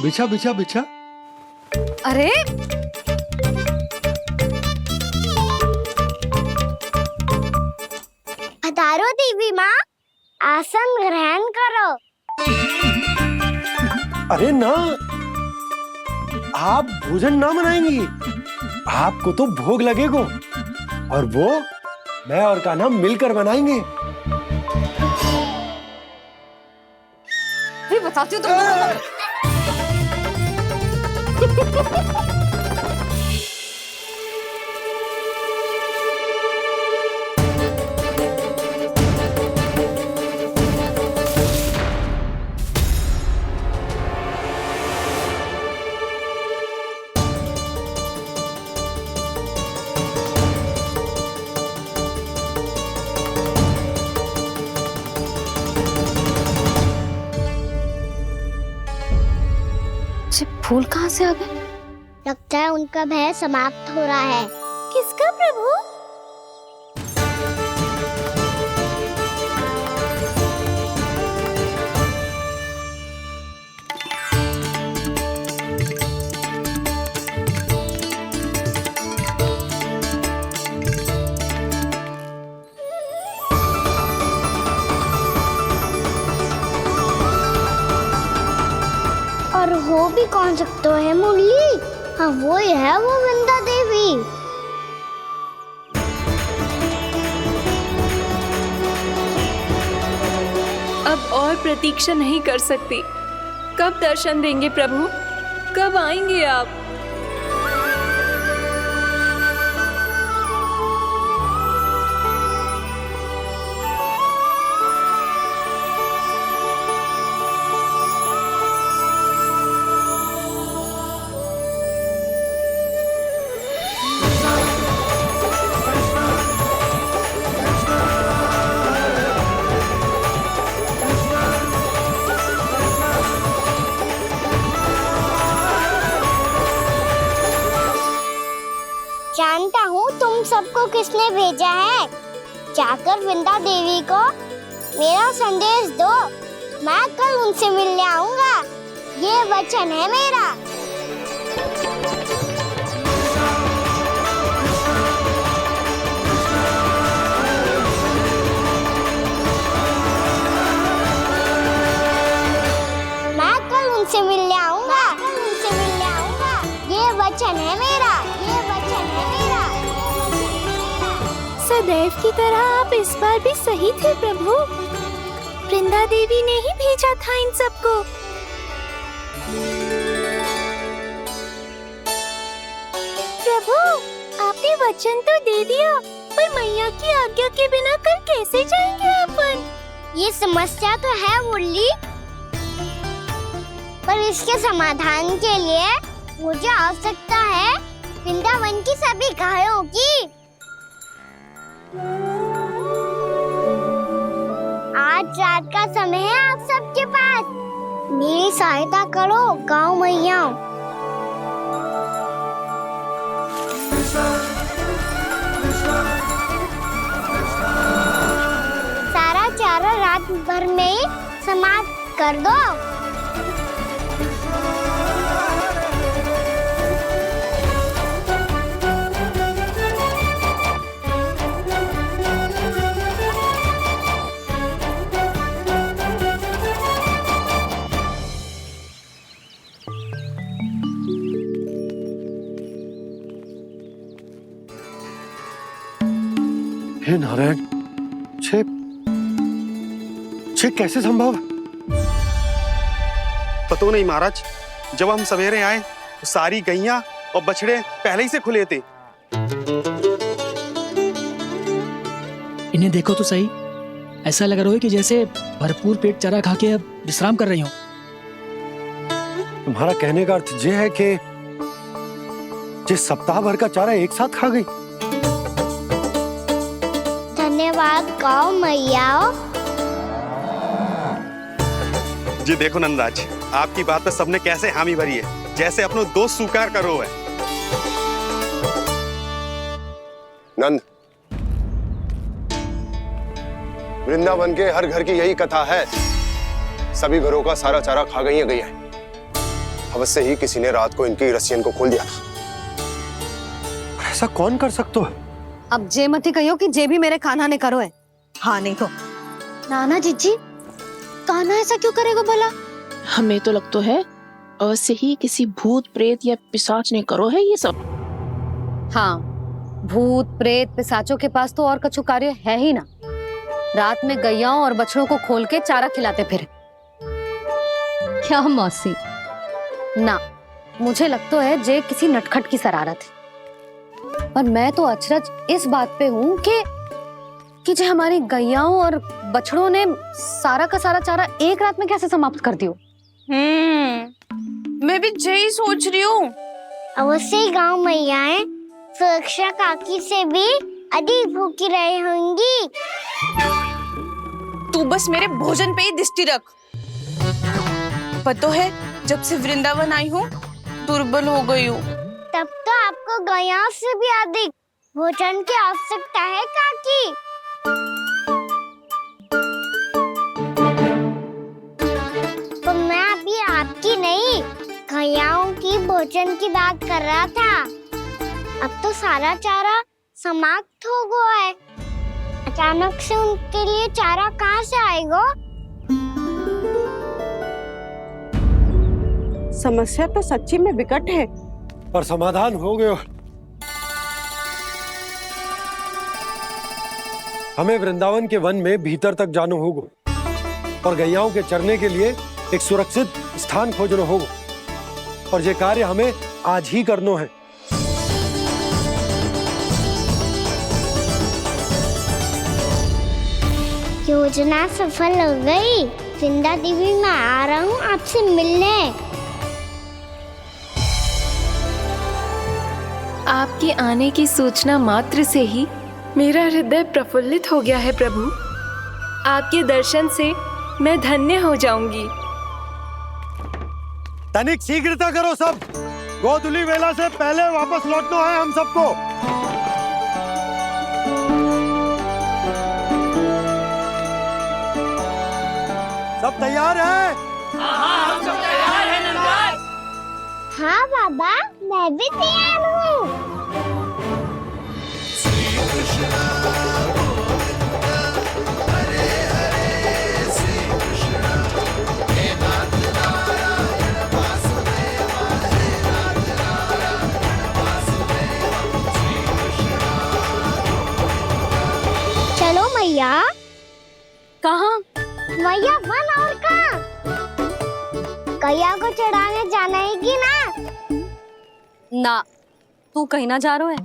बिछा बिछा बिछा। अरे पधारो देवी माँ, आसन ग्रहण करो। अरे ना, आप भोजन ना बनाएंगी, आपको तो भोग लगेगा और वो मैं और कान्हा मिलकर बनाएंगे। बताती हूँ फूल कहाँ से आ गए? लगता है उनका भय समाप्त हो रहा है। किसका प्रभु? और हो भी कौन सकता है मुरली? हाँ वो ही है, वो वृंदा देवी। अब और प्रतीक्षा नहीं कर सकती। कब दर्शन देंगे प्रभु? कब आएंगे आप? जानता हूँ तुम सबको किसने भेजा है। जाकर वृंदा देवी को मेरा संदेश दो, मैं कल उनसे मिलने आऊंगा, ये वचन है मेरा। मैं कल उनसे मिलने आऊंगा, ये वचन है मेरा, ये वचन है मेरा। सदैव की तरह आप इस बार भी सही थे प्रभु। वृंदा देवी ने ही भेजा था इन सबको। प्रभु, आपने वचन तो दे दिया, पर मैया की आज्ञा के बिना कल कैसे जाएंगे अपन? ये समस्या तो है मुरली, पर इसके समाधान के लिए मुझे आवश्यकता है वृंदावन की सभी गायों की। आज रात का समय है आप सबके पास, मेरी सहायता करो गाँव मैया। सारा चारा रात भर में ही समाप्त कर दो। हे नारायण, छे कैसे संभव? पता नहीं महाराज, जब हम सवेरे आए तो सारी गैया और बछड़े पहले ही से खुले थे। इन्हें देखो तो सही, ऐसा लग रहा है कि जैसे भरपूर पेट चारा खा के अब विश्राम कर रही हो। तुम्हारा कहने का अर्थ यह है कि जिस सप्ताह भर का चारा एक साथ खा गई। धन्यवाद गाँव मैया। जी देखो नंदराज, आपकी बात पे सबने कैसे हामी भरी है, जैसे अपनो दोस्त स्वीकार करो है। नंद, वृंदावन के हर घर की यही कथा है, सभी घरों का सारा चारा खा गई है गैया। अवश्य ही किसी ने रात को इनकी रस्सियन को खोल दिया था। ऐसा कौन कर सकता है? अब जे मती कहियो कि जे भी मेरे कान्हा ने करो है। हाँ नहीं तो नाना जीजी, कान्हा ऐसा क्यों करेगा भला? हमें तो लगता है अवश्य ही किसी भूत प्रेत या पिशाच ने करो है ये सब। हाँ, भूत प्रेत पिशाचों के पास तो और कछु कार्य है ही ना। रात में गैयाओं और बछड़ों को खोल के चारा खिलाते फिर। क्या मौसी? ना, मुझे लगता है जे किसी नटखट की शरारत है। पर मैं तो अचरज इस बात पे हूँ कि जो हमारी गैयाओं और बछड़ों ने सारा का सारा चारा एक रात में कैसे समाप्त कर दियो। मैं भी यही सोच रही हूँ। अवश्य ही गाँव मैयाएं सुरक्षा काकी से भी अधिक भूखी रही होंगी। तू बस मेरे भोजन पे ही दृष्टि रख। पता है, जब से वृंदावन आई हूँ दुर्बल हो गई हूँ। तब तो आपको गैया से भी अधिक भोजन की आवश्यकता है काकी। तो मैं अभी आपकी नहीं, गैयाओं की भोजन की बात कर रहा था। अब तो सारा चारा समाप्त हो गया है। अचानक से उनके लिए चारा कहाँ से आएगा? समस्या तो सच्ची में विकट है, पर समाधान हो गयो। हमें वृंदावन के वन में भीतर तक जाना होगा और गैयाओं के चरने के लिए एक सुरक्षित स्थान खोजना होगा, और ये कार्य हमें आज ही करना है। योजना सफल हो गई। वृंदा देवी, मैं आ रहा हूँ आपसे मिलने। आपके आने की सूचना मात्र से ही मेरा हृदय प्रफुल्लित हो गया है प्रभु। आपके दर्शन से मैं धन्य हो जाऊंगी। तनिक शीघ्रता करो सब, गोधुली वेला से पहले वापस लौटना है हम सबको। सब तैयार है? हाँ, हम सब तैयार हैं नंदराज। हाँ बाबा, मैं भी तैयार हूँ। श्री कृष्ण हरे हरे, श्री कृष्ण हे नाथ नारायण वासुदेवा, हे नाथ नारायण वासुदेवा, श्री कृष्ण। चलो मैया। कहाँ? मैया वन और कहाँ? गैया को चढ़ाने जाना है कि ना? ना, तू कहीं ना जा रहा है।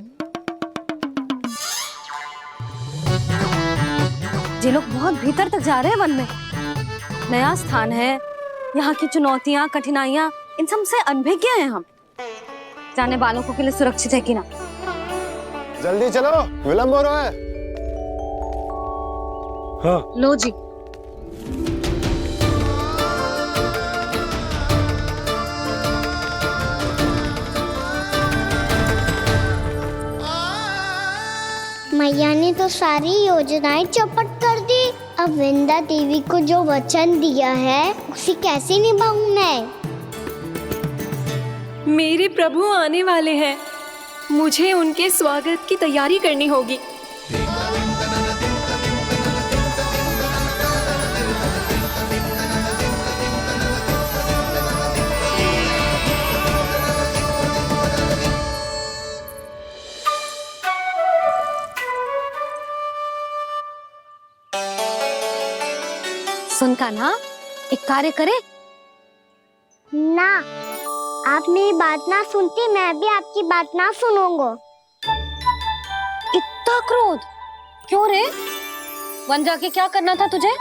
ये लोग बहुत भीतर तक जा रहे हैं वन में। नया स्थान है, यहाँ की चुनौतियाँ, कठिनाइयाँ, इन सब से अनभिज्ञ हैं हम। जाने वालों के लिए सुरक्षित है कि ना? जल्दी चलो, विलंब हो रहा है। हाँ। लो जी। मैया ने तो सारी योजनाएं चौपट कर दी। अब वृंदा देवी को जो वचन दिया है उसे कैसे निभाऊं मैं? मेरे प्रभु आने वाले हैं, मुझे उनके स्वागत की तैयारी करनी होगी। सुन कान्हा, एक कार्य करे ना, आप मेरी बात ना सुनती, मैं भी आपकी बात ना सुनूंगा। इतना क्रोध क्यों रे? वन जाके क्या करना था तुझे?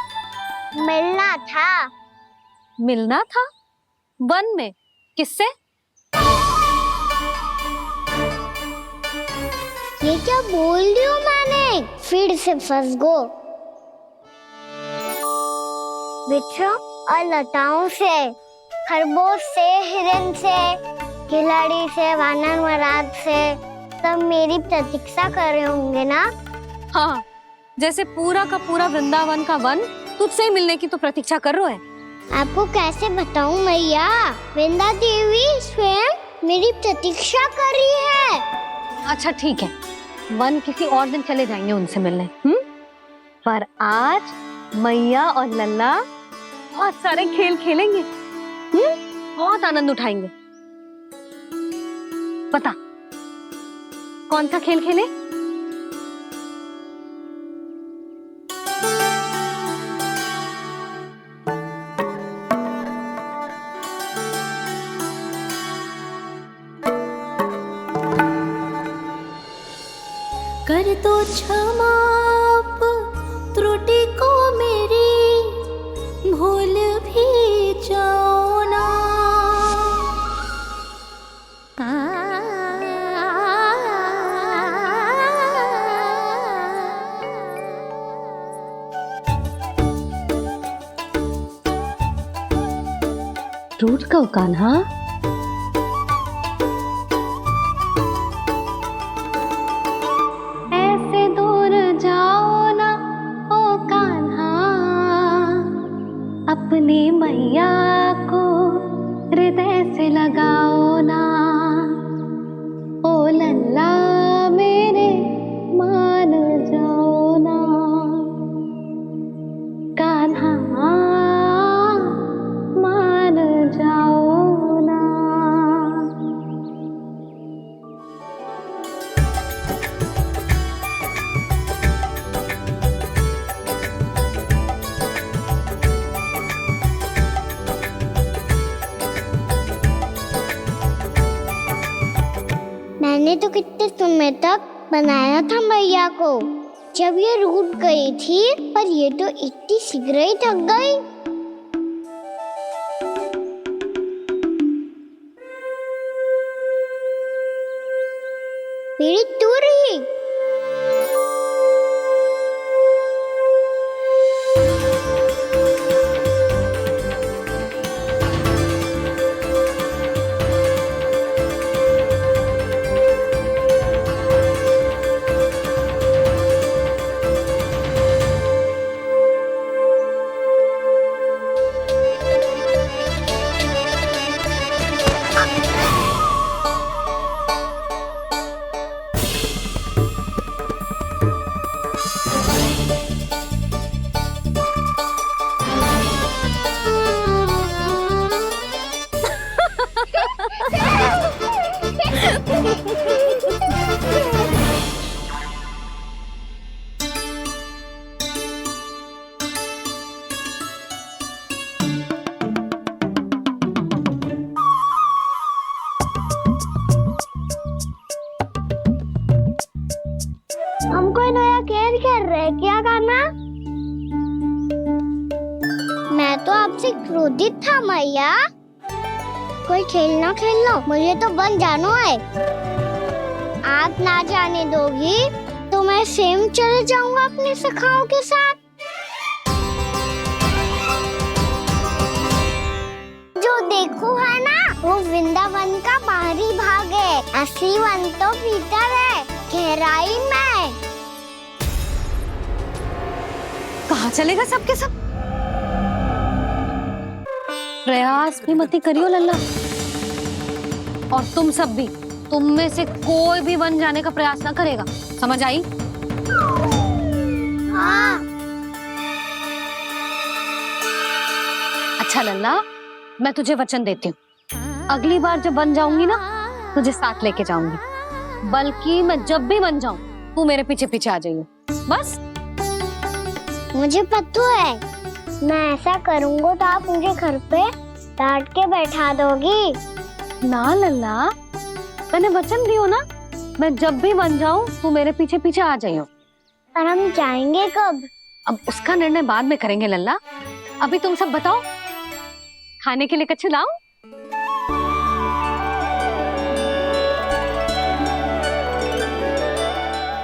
मिलना था। मिलना था? वन में? किससे? ये क्या बोल रही हूँ मैंने? फिर से फंस गो। वृक्षों और लताओं से, खरगोश से, हिरन से, खिलाड़ी से, वानर महाराज से, सब मेरी प्रतीक्षा कर रहे होंगे ना? हाँ, जैसे पूरा का पूरा वृंदावन का वन तुझसे ही मिलने की तो प्रतीक्षा कर रहा है। आपको कैसे बताऊं मैया? वृंदा देवी स्वयं मेरी प्रतीक्षा कर रही है। अच्छा ठीक है, वन किसी और दिन चले जाएंगे उनसे मिलने, पर आज मैया और लल्ला बहुत सारे खेल खेलेंगे, बहुत आनंद उठाएंगे। बता कौन सा खेल खेले? कर दो क्षमा त्रुटि को मेरी, भूल भी जाओ ना। टूट कब कान्हा? ऐसे दूर जाओ ना ओ कान्हा, अपनी मैया को हृदय से लगाओ ना। ओ लल्ला मेरे मान जाओ ना, कान्हा मान जाओ ना। मैंने तो कितने समय तक बनाया था मैया को, जब ये रूठ गई थी, पर ये तो इतनी शीघ्र ही थक गई। मेरी तू रही। हमको नया खेल खेल रहे, क्या करना? मैं तो आपसे क्रोधित था मैया। कोई खेलना खेल लो, मुझे तो बन जानो है। आप ना जाने दोगी तो मैं स्वयं चले जाऊंगा अपने सखाओं के साथ। जो देखो है ना, वो वृंदावन का बाहरी भाग है, असली वन तो भीतर है, गहराई में। कहाँ चलेगा सबके सब? प्रयास भी मत करियो लल्ला, और तुम सब भी, तुम में से कोई भी वन जाने का प्रयास ना करेगा, समझ आई? हाँ। अच्छा लल्ला, मैं तुझे वचन देती हूँ, अगली बार जब वन जाऊंगी ना, तुझे साथ लेके जाऊंगी। बल्कि मैं जब भी वन जाऊं, तू मेरे पीछे पीछे आ जाइए, बस। मुझे पता है मैं ऐसा करूँगा तो आप मुझे घर पे डांट के बैठा दोगी? ना लल्ला, मैंने वचन दियो ना, मैं जब भी बन जाऊं तू मेरे पीछे पीछे आ जाइयो। पर हम जाएंगे कब? अब उसका निर्णय बाद में करेंगे लल्ला। अभी तुम सब बताओ, खाने के लिए कच्छु लाऊं?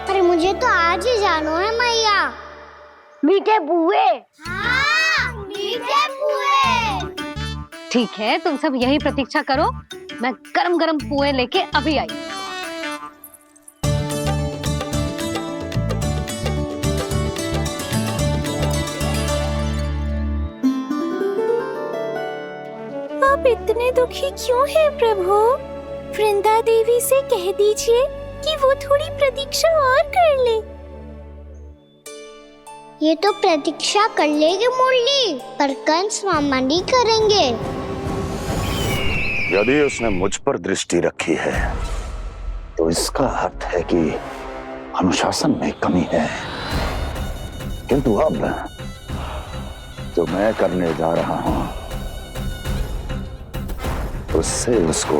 अरे मुझे तो आज ही जाना है मैया। मीठे पुए। हाँ, मीठे पुए। ठीक है, तुम सब यही प्रतीक्षा करो, मैं गरम गरम पुए लेके अभी आई। आप इतने दुखी क्यों हैं प्रभु? वृंदा देवी से कह दीजिए कि वो थोड़ी प्रतीक्षा और कर ले। ये तो प्रतीक्षा कर लेगी मुरली, पर कंस मामा नहीं करेंगे। यदि उसने मुझ पर दृष्टि रखी है तो इसका अर्थ है कि अनुशासन में कमी है। किंतु अब जो मैं करने जा रहा हूं उससे उसको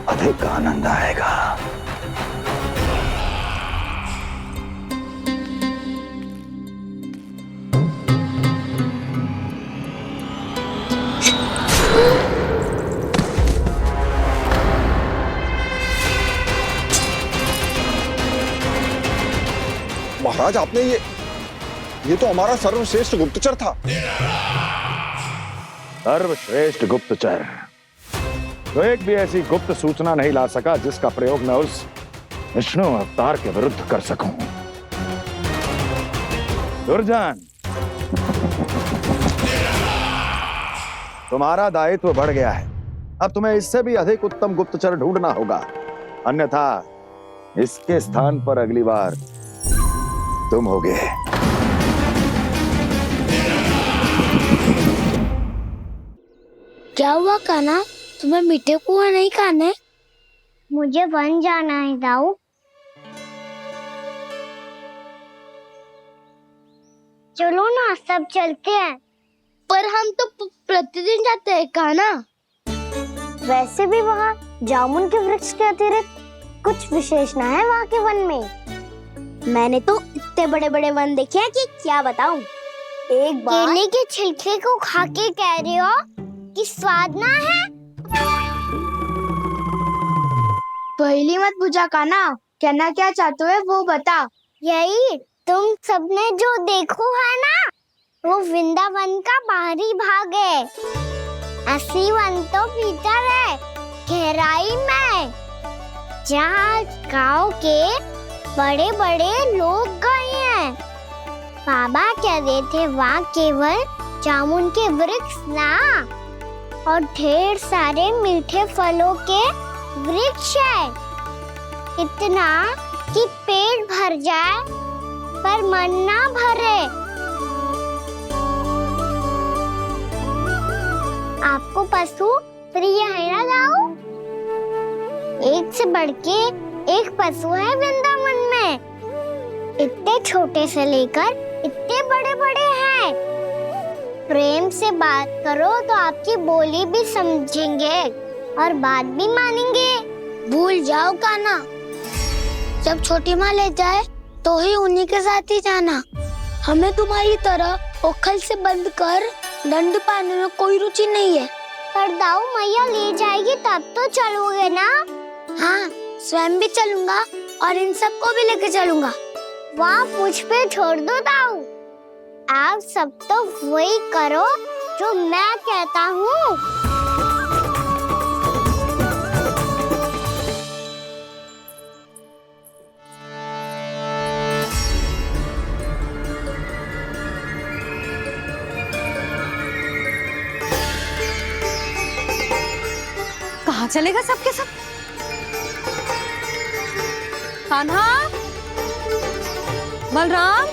अधिक आनंद आएगा। महाराज, आपने ये तो हमारा सर्वश्रेष्ठ गुप्तचर था। सर्वश्रेष्ठ गुप्तचर तो एक भी ऐसी गुप्त सूचना नहीं ला सका जिसका प्रयोग मैं उस विष्णु अवतार के विरुद्ध कर सकूं। दुर्जन, तुम्हारा दायित्व बढ़ गया है। अब तुम्हें इससे भी अधिक उत्तम गुप्तचर ढूंढना होगा, अन्यथा इसके स्थान पर अगली बार तुम होगे। क्या हुआ कान्हा, तुम्हें मीठे पुआ नहीं खाने? मुझे वन जाना है दाऊ। चलो ना, सब चलते हैं। पर हम तो प्रतिदिन जाते हैं कान्हा। वैसे भी वहाँ जामुन के वृक्ष के अतिरिक्त कुछ विशेष ना है वहाँ के वन में। मैंने तो इतने बड़े बड़े वन देखे हैं कि क्या बताऊं। एक बार केले के छिलके को खा के कह रहे हो कि स्वाद ना है? पहली मत बुझा कान्हा, कहना क्या चाहते हो वो बता। यही तुम सबने जो देखो है ना, वो वृंदावन का बाहरी भाग है। असली वन तो भीतर है, गहराई में, जहाँ गांव के बड़े बड़े लोग गए हैं। बाबा कह रहे थे वहाँ केवल जामुन के वृक्ष ना, और ढेर सारे मीठे फलों के वृक्ष है। इतना कि पेट भर जाए पर मन ना भरे। आपको पशु प्रिय है ना दाऊ? एक से बढ़ के एक पशु है वृंदावन में। इतने छोटे से लेकर इतने बड़े बड़े हैं। प्रेम से बात करो तो आपकी बोली भी समझेंगे और बात भी मानेंगे। भूल जाओ कान्हा, जब छोटी माँ ले जाए तो ही उन्हीं के साथ ही जाना। हमें तुम्हारी तरह ओखल से बंद कर दंड पाने में कोई रुचि नहीं है। पर दाऊ मैया ले जाएगी तब तो चलोगे ना? हाँ, स्वयं भी चलूंगा और इन सबको भी लेके चलूंगा। वहाँ मुझ पे छोड़ दो दाऊ। आप सब तो वही करो जो मैं कहता हूँ। कहाँ चलेगा सबके सब? कान्हा, बलराम,